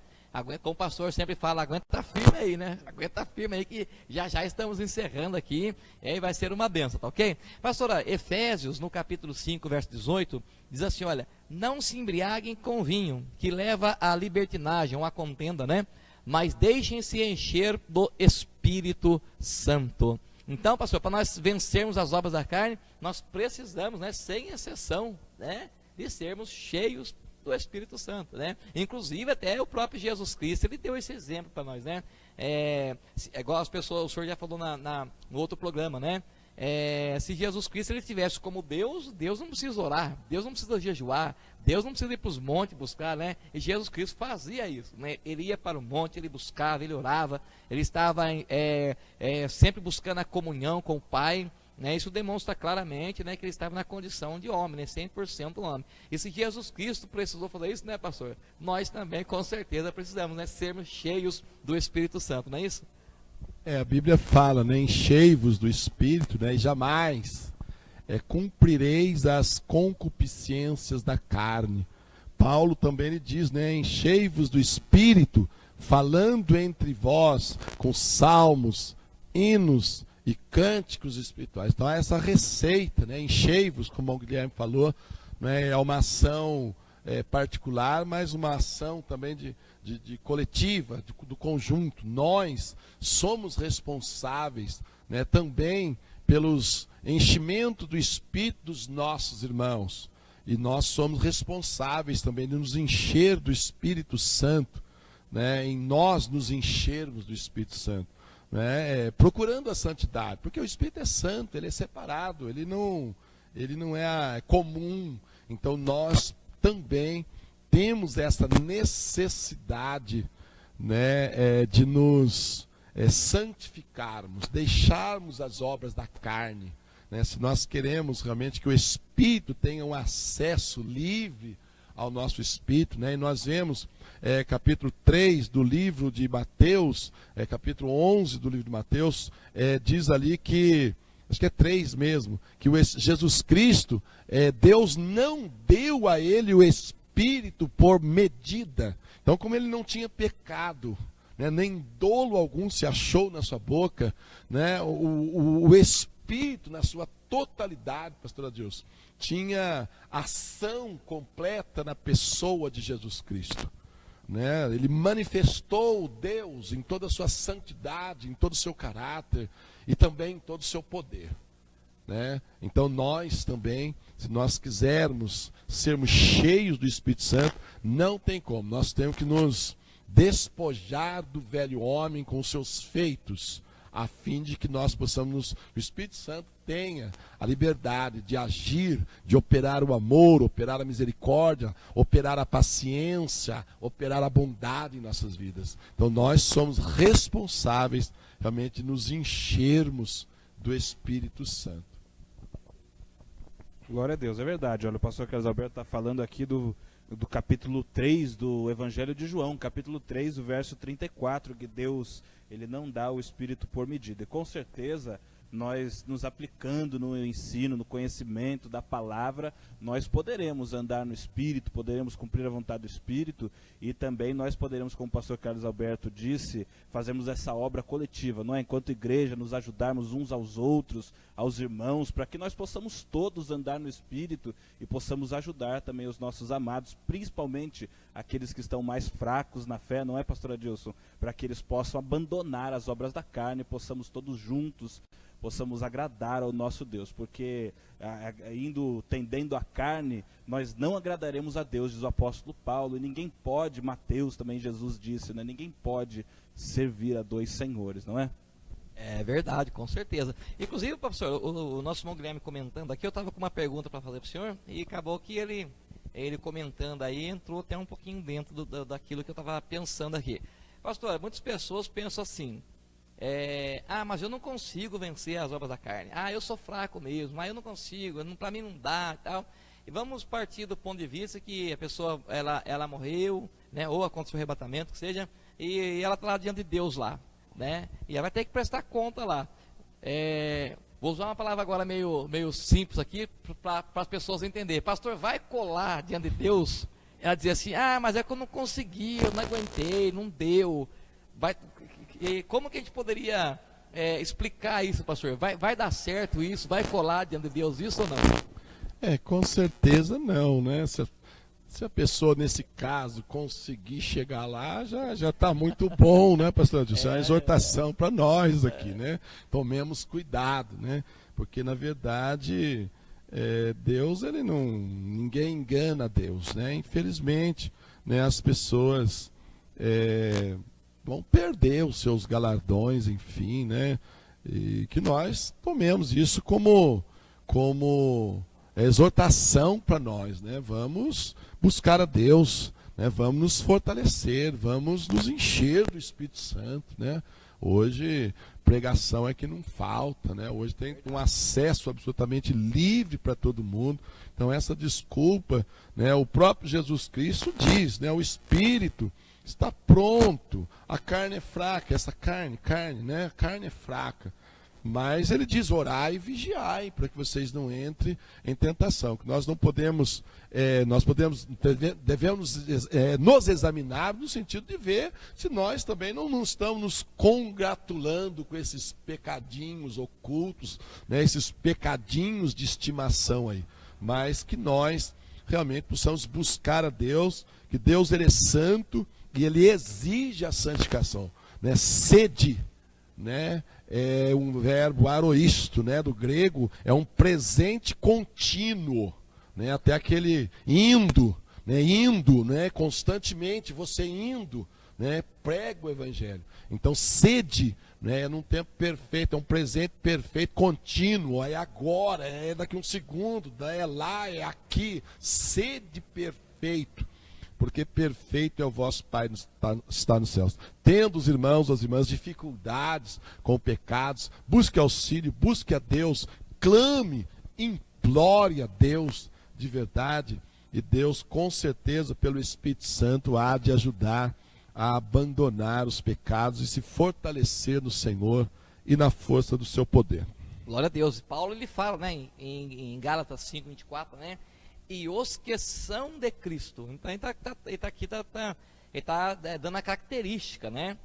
Como o pastor sempre fala, aguenta firme aí, né? Aguenta firme aí que já estamos encerrando aqui, e aí vai ser uma benção, tá ok? Pastora, Efésios, no capítulo 5, verso 18, diz assim, olha, não se embriaguem com vinho, que leva à libertinagem, ou à contenda, né? Mas deixem-se encher do Espírito Santo. Então, pastor, para nós vencermos as obras da carne, nós precisamos, né, sem exceção, né, de sermos cheios do Espírito Santo, né? Inclusive até o próprio Jesus Cristo, ele deu esse exemplo para nós, né? Igual as pessoas, o senhor já falou no outro programa, né? Se Jesus Cristo ele tivesse como Deus, Deus não precisa orar, Deus não precisa jejuar, Deus não precisa ir para os montes buscar, né? E Jesus Cristo fazia isso, né? Ele ia para o monte, ele buscava, ele orava, ele estava sempre buscando a comunhão com o Pai, né? Isso demonstra claramente, né, que ele estava na condição de homem, né? 100% homem. E se Jesus Cristo precisou fazer isso, né, pastor? Nós também, com certeza, precisamos, né, sermos cheios do Espírito Santo, não é isso? A Bíblia fala, né, enchei-vos do Espírito, né, e jamais cumprireis as concupiscências da carne. Paulo também ele diz, né, enchei-vos do Espírito, falando entre vós com salmos, hinos e cânticos espirituais. Então, essa receita, né, enchei-vos, como o Guilherme falou, né, é uma ação particular, mas uma ação também de coletiva, do conjunto. Nós somos responsáveis, né, também pelos enchimentos do Espírito dos nossos irmãos. E nós somos responsáveis também de nos encher do Espírito Santo, né, em nós nos enchermos do Espírito Santo, né, procurando a santidade, porque o Espírito é santo, ele é separado, ele não é comum. Então nós também temos essa necessidade, né, de nos santificarmos, deixarmos as obras da carne, né? Se nós queremos realmente que o Espírito tenha um acesso livre ao nosso Espírito, né? E nós vemos capítulo 3 do livro de Mateus, capítulo 11 do livro de Mateus, diz ali que, acho que é 3 mesmo, que Jesus Cristo, Deus não deu a ele o Espírito por medida. Então, como ele não tinha pecado, né, nem dolo algum se achou na sua boca, né, o Espírito na sua totalidade, pastor Adilson, tinha ação completa na pessoa de Jesus Cristo. Né? Ele manifestou Deus em toda a sua santidade, em todo o seu caráter e também em todo o seu poder. Né? Então nós também, se nós quisermos sermos cheios do Espírito Santo, não tem como. Nós temos que nos despojar do velho homem com os seus feitos, a fim de que nós possamos, o Espírito Santo tenha a liberdade de agir, de operar o amor, operar a misericórdia, operar a paciência, operar a bondade em nossas vidas. Então nós somos responsáveis realmente de nos enchermos do Espírito Santo. Glória a Deus, é verdade. Olha, o pastor Carlos Alberto está falando aqui do capítulo 3 do Evangelho de João, capítulo 3, o verso 34, que Deus, ele não dá o Espírito por medida. E com certeza, nós nos aplicando no ensino, no conhecimento da palavra, nós poderemos andar no Espírito, poderemos cumprir a vontade do Espírito, e também nós poderemos, como o pastor Carlos Alberto disse, fazermos essa obra coletiva, não é? Enquanto igreja, nos ajudarmos uns aos outros, aos irmãos, para que nós possamos todos andar no Espírito e possamos ajudar também os nossos amados, principalmente aqueles que estão mais fracos na fé, não é, pastor Adilson? Para que eles possam abandonar as obras da carne, possamos todos juntos possamos agradar ao nosso Deus, porque tendendo à carne, nós não agradaremos a Deus, diz o apóstolo Paulo, e ninguém pode, Mateus também Jesus disse, né, ninguém pode servir a dois senhores, não é? É verdade, com certeza. Inclusive, professor, o nosso irmão Guilherme comentando aqui, eu estava com uma pergunta para fazer para o senhor, e acabou que ele comentando aí, entrou até um pouquinho dentro daquilo que eu estava pensando aqui. Pastor, muitas pessoas pensam assim, mas eu não consigo vencer as obras da carne. Eu sou fraco mesmo, mas eu não consigo, para mim não dá e tal. E vamos partir do ponto de vista que a pessoa, ela morreu, né, ou aconteceu um arrebatamento, que seja, e ela está lá diante de Deus lá, né, e ela vai ter que prestar conta lá. Vou usar uma palavra agora meio simples aqui, para as pessoas entenderem. Pastor, vai colar diante de Deus, ela dizer assim, mas é que eu não consegui, eu não aguentei, não deu. E como que a gente poderia explicar isso, pastor? Vai dar certo isso? Vai colar diante de Deus isso ou não? Com certeza não, né? Se a pessoa, nesse caso, conseguir chegar lá, já está muito bom, né, pastor Adilson? É uma exortação para nós aqui, né? Tomemos cuidado, né? Porque, na verdade, Deus, ninguém engana Deus, né? Infelizmente, né, as pessoas vão perder os seus galardões, enfim, né? E que nós tomemos isso como exortação para nós, né? Vamos buscar a Deus, né? Vamos nos fortalecer, vamos nos encher do Espírito Santo, né? Hoje, pregação é que não falta, né? Hoje tem um acesso absolutamente livre para todo mundo. Então, essa desculpa, né? O próprio Jesus Cristo diz, né? O Espírito está pronto, a carne é fraca, essa carne, né? A carne é fraca. Mas ele diz, orai e vigiai, para que vocês não entrem em tentação. Que nós não podemos, devemos nos examinar no sentido de ver se nós também não estamos nos congratulando com esses pecadinhos ocultos, né? Esses pecadinhos de estimação aí. Mas que nós realmente possamos buscar a Deus, que Deus ele é santo, e ele exige a santificação, né? Sede, né? É um verbo aroisto, né? Do grego, é um presente contínuo, né? Até aquele indo, né? Constantemente você indo, né? Prega o evangelho. Então sede, né? É num tempo perfeito, é um presente perfeito, contínuo, é agora, é daqui um segundo, é lá, é aqui, sede perfeito. Porque perfeito é o vosso Pai que está nos céus. Tendo os irmãos, as irmãs, dificuldades com pecados, busque auxílio, busque a Deus, clame, implore a Deus de verdade. E Deus, com certeza, pelo Espírito Santo, há de ajudar a abandonar os pecados e se fortalecer no Senhor e na força do seu poder. Glória a Deus. Paulo, ele fala, né, em Gálatas 5:24, né? E os que são de Cristo. Então ele está dando a característica, né?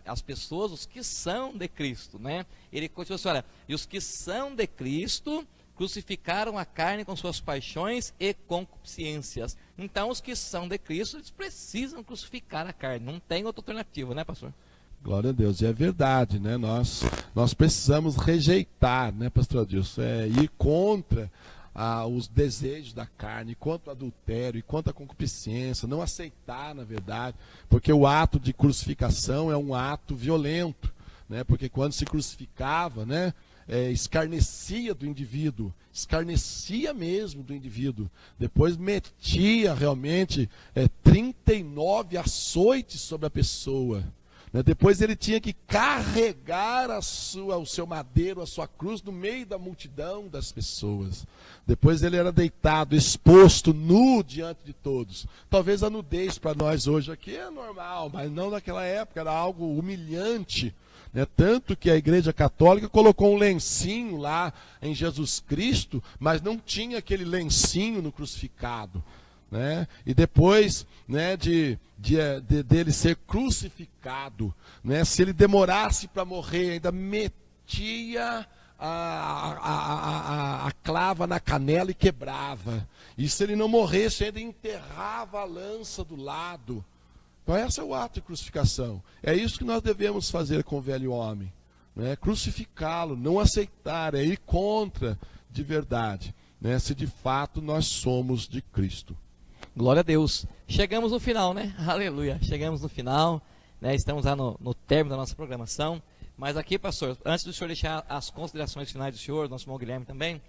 As pessoas, os que são de Cristo, né? Ele continua assim, olha, e os que são de Cristo crucificaram a carne com suas paixões e concupiscências. Então os que são de Cristo, eles precisam crucificar a carne, não tem outra alternativa, né, pastor? Glória a Deus, e é verdade, né? Nós precisamos rejeitar, né, pastor Adilson? Ir contra os desejos da carne, quanto ao adultério e quanto à concupiscência, não aceitar, na verdade, porque o ato de crucificação é um ato violento, né? Porque quando se crucificava, né, escarnecia do indivíduo, escarnecia mesmo do indivíduo. Depois metia realmente 39 açoites sobre a pessoa. Depois ele tinha que carregar o seu madeiro, a sua cruz, no meio da multidão das pessoas. Depois ele era deitado, exposto, nu diante de todos. Talvez a nudez para nós hoje aqui é normal, mas não naquela época, era algo humilhante. Tanto que a Igreja Católica colocou um lencinho lá em Jesus Cristo, mas não tinha aquele lencinho no crucificado. E depois, dele ser crucificado, se ele demorasse para morrer, ainda metia a clava na canela e quebrava. E se ele não morresse, ainda enterrava a lança do lado. Então esse é o ato de crucificação. É isso que nós devemos fazer com o velho homem. Crucificá-lo, não aceitar, é ir contra de verdade. Se de fato nós somos de Cristo. Glória a Deus. Chegamos no final, né? Aleluia. Chegamos no final, Estamos lá no término da nossa programação. Mas aqui, pastor, antes do senhor deixar as considerações finais do senhor, nosso irmão Guilherme também,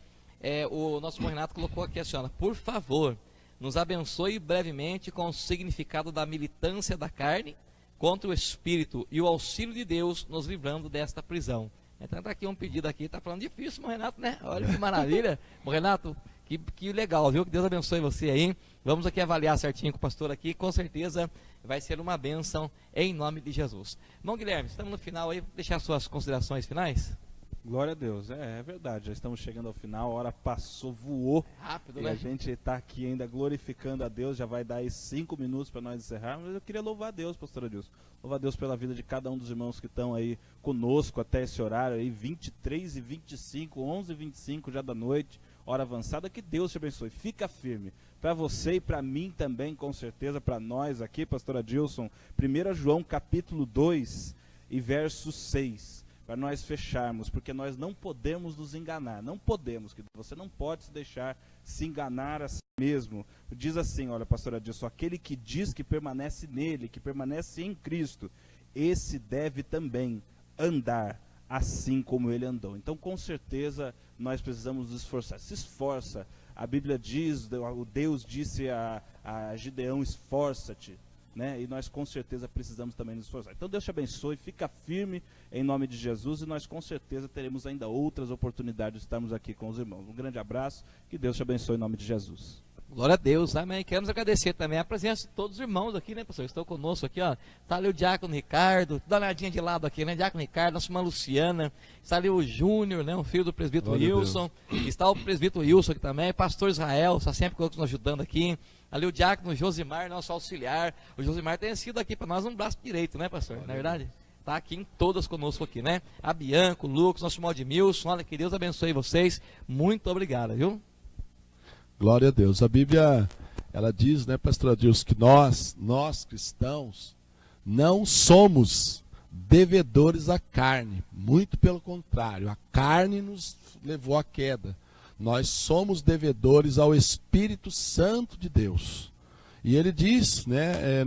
o nosso irmão Renato colocou aqui a senhora, por favor, nos abençoe brevemente com o significado da militância da carne contra o Espírito e o auxílio de Deus nos livrando desta prisão. Então está aqui um pedido aqui, está falando difícil, irmão Renato, né? Olha que maravilha. Irmão Renato, que legal, viu? Que Deus abençoe você aí. Vamos aqui avaliar certinho com o pastor aqui, com certeza vai ser uma bênção em nome de Jesus. Irmão Guilherme, estamos no final aí, deixar suas considerações finais? Glória a Deus, é verdade, já estamos chegando ao final, a hora passou, voou. Rápido, e né? a gente está aqui ainda glorificando a Deus, já vai dar aí 5 minutos para nós encerrarmos, mas eu queria louvar a Deus, pastor Adilson, louvar a Deus pela vida de cada um dos irmãos que estão aí conosco até esse horário aí, 23h25, 11h25 já da noite, hora avançada, que Deus te abençoe, fica firme, para você e para mim também, com certeza, para nós aqui, pastor Adilson, 1 João capítulo 2 e verso 6, para nós fecharmos, porque nós não podemos nos enganar, não podemos, que você não pode se deixar se enganar a si mesmo. Diz assim, olha, pastor Adilson, aquele que diz que permanece nele, que permanece em Cristo, esse deve também andar assim como ele andou. Então, com certeza, nós precisamos nos esforçar. Se esforça. A Bíblia diz, o Deus disse a Gideão, esforça-te. E nós com certeza precisamos também nos esforçar. Então Deus te abençoe, fica firme em nome de Jesus e nós com certeza teremos ainda outras oportunidades de estarmos aqui com os irmãos. Um grande abraço, que Deus te abençoe em nome de Jesus. Glória a Deus, amém. Queremos agradecer também a presença de todos os irmãos aqui, pastor? Estão conosco aqui, ó. Está ali o Diácono Ricardo, dá uma olhadinha de lado aqui, Diácono Ricardo, nossa irmã Luciana, está ali o Júnior, o filho do presbítero Wilson, está o presbítero Wilson aqui também, pastor Israel, está sempre nos ajudando aqui. Ali o Diácono Josimar, nosso auxiliar. O Josimar tem sido aqui para nós um braço direito, pastor? Não é verdade? Está aqui em todas conosco aqui, A Bianca, o Lucas, nosso irmão Edmilson, olha, que Deus abençoe vocês. Muito obrigado, viu? Glória a Deus. A Bíblia, ela diz, pastor Adilson, que nós cristãos, não somos devedores à carne. Muito pelo contrário, a carne nos levou à queda. Nós somos devedores ao Espírito Santo de Deus. E ele diz,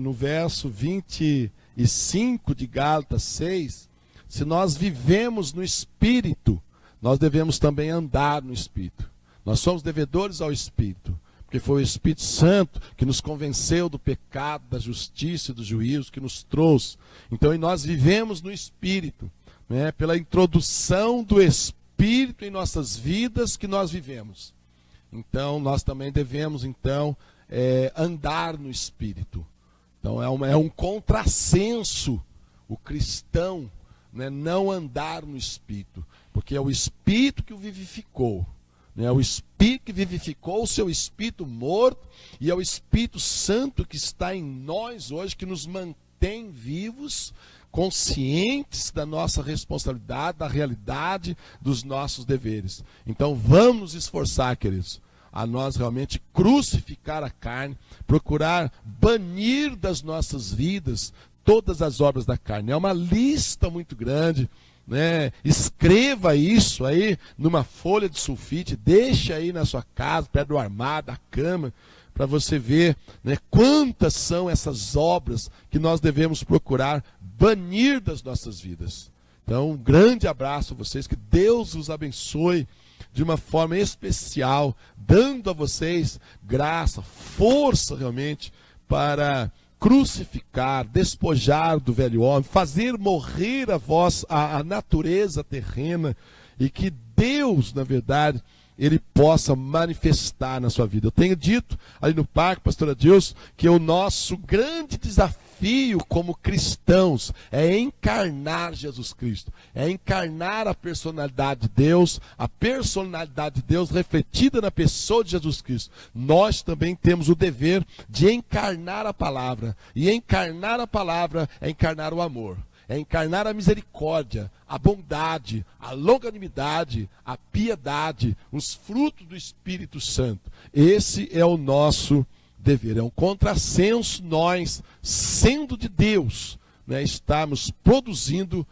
no verso 25 de Gálatas 6, se nós vivemos no Espírito, nós devemos também andar no Espírito. Nós somos devedores ao Espírito, porque foi o Espírito Santo que nos convenceu do pecado, da justiça e do juízo, que nos trouxe. Então, nós vivemos no Espírito, pela introdução do Espírito em nossas vidas que nós vivemos. Então, nós também devemos, andar no Espírito. Então, é um contrassenso o cristão, não andar no Espírito, porque é o Espírito que o vivificou. É o Espírito que vivificou o seu Espírito morto, e é o Espírito Santo que está em nós hoje, que nos mantém vivos, conscientes da nossa responsabilidade, da realidade dos nossos deveres. Então vamos nos esforçar, queridos, a nós realmente crucificar a carne, procurar banir das nossas vidas todas as obras da carne. É uma lista muito grande. Escreva isso aí numa folha de sulfite, deixa aí na sua casa, perto do armário, da cama, para você ver quantas são essas obras que nós devemos procurar banir das nossas vidas. Então, um grande abraço a vocês, que Deus os abençoe de uma forma especial, dando a vocês graça, força realmente para crucificar, despojar do velho homem, fazer morrer a natureza terrena, e que Deus, na verdade, Ele possa manifestar na sua vida. Eu tenho dito ali no parque, pastor Adilson, que o nosso grande desafio como cristãos é encarnar Jesus Cristo, é encarnar a personalidade de Deus, a personalidade de Deus refletida na pessoa de Jesus Cristo. Nós também temos o dever de encarnar a palavra, e encarnar a palavra é encarnar o amor. É encarnar a misericórdia, a bondade, a longanimidade, a piedade, os frutos do Espírito Santo. Esse é o nosso dever. É um contrassenso nós, sendo de Deus, né, estarmos produzindo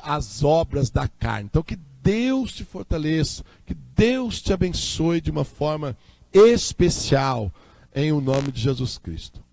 as obras da carne. Então, que Deus te fortaleça, que Deus te abençoe de uma forma especial, em o nome de Jesus Cristo.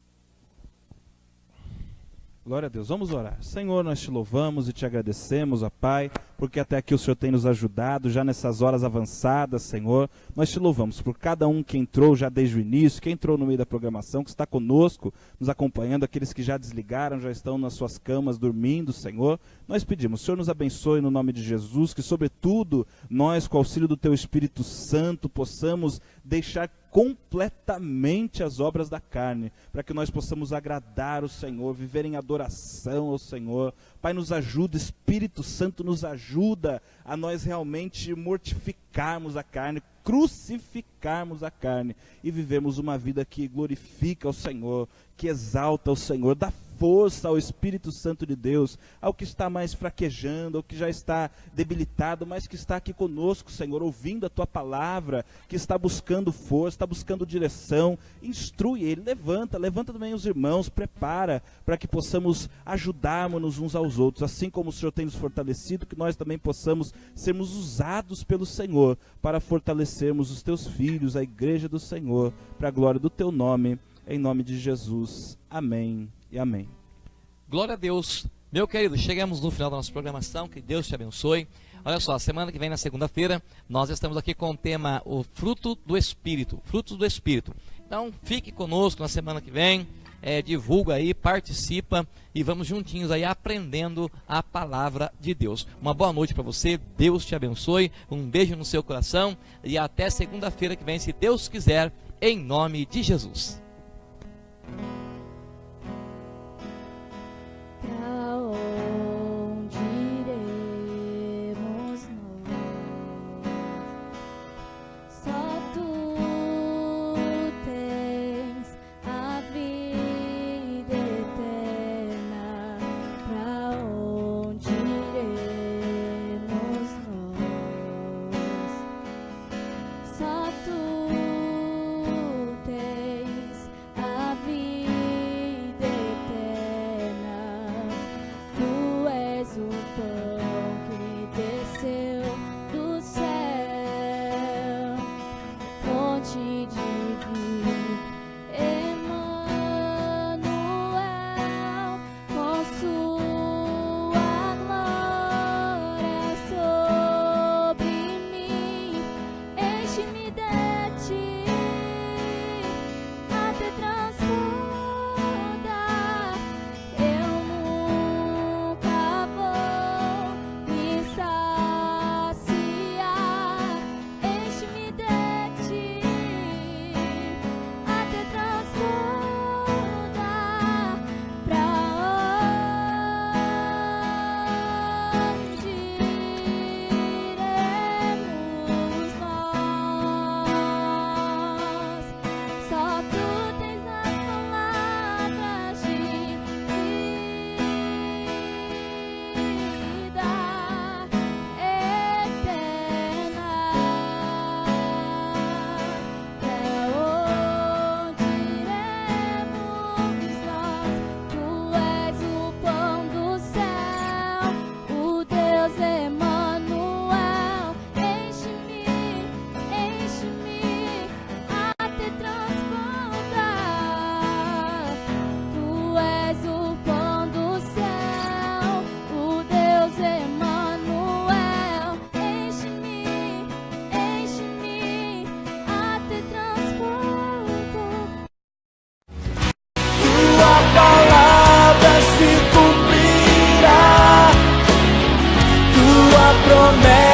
Glória a Deus, vamos orar. Senhor, nós te louvamos e te agradecemos, ó Pai, porque até aqui o Senhor tem nos ajudado, já nessas horas avançadas, Senhor. Nós te louvamos por cada um que entrou já desde o início, que entrou no meio da programação, que está conosco, nos acompanhando, aqueles que já desligaram, já estão nas suas camas dormindo, Senhor. Nós pedimos, o Senhor nos abençoe no nome de Jesus, que sobretudo nós, com o auxílio do Teu Espírito Santo, possamos deixar completamente as obras da carne, para que nós possamos agradar o Senhor, viver em adoração ao Senhor. Pai, nos ajuda, Espírito Santo nos ajuda a nós realmente mortificarmos a carne, crucificarmos a carne e vivemos uma vida que glorifica o Senhor, que exalta o Senhor, dá força ao Espírito Santo de Deus, ao que está mais fraquejando, ao que já está debilitado, mas que está aqui conosco, Senhor, ouvindo a Tua palavra, que está buscando força, está buscando direção. Instrui ele, levanta também os irmãos, prepara para que possamos ajudarmos uns aos outros, assim como o Senhor tem nos fortalecido, que nós também possamos sermos usados pelo Senhor para fortalecermos os Teus filhos, a igreja do Senhor, para a glória do Teu nome, em nome de Jesus. Amém e amém. Glória a Deus. Meu querido, chegamos no final da nossa programação, que Deus te abençoe. Olha só, semana que vem, na segunda-feira, nós estamos aqui com o tema o fruto do Espírito, frutos do Espírito. Então, fique conosco na semana que vem, divulga aí, participa e vamos juntinhos aí aprendendo a palavra de Deus. Uma boa noite para você, Deus te abençoe, um beijo no seu coração e até segunda-feira que vem, se Deus quiser, em nome de Jesus. Pra onde iremos nós? Só Tu tens a vida eterna. Pra onde iremos nós? Só Tu tens promessas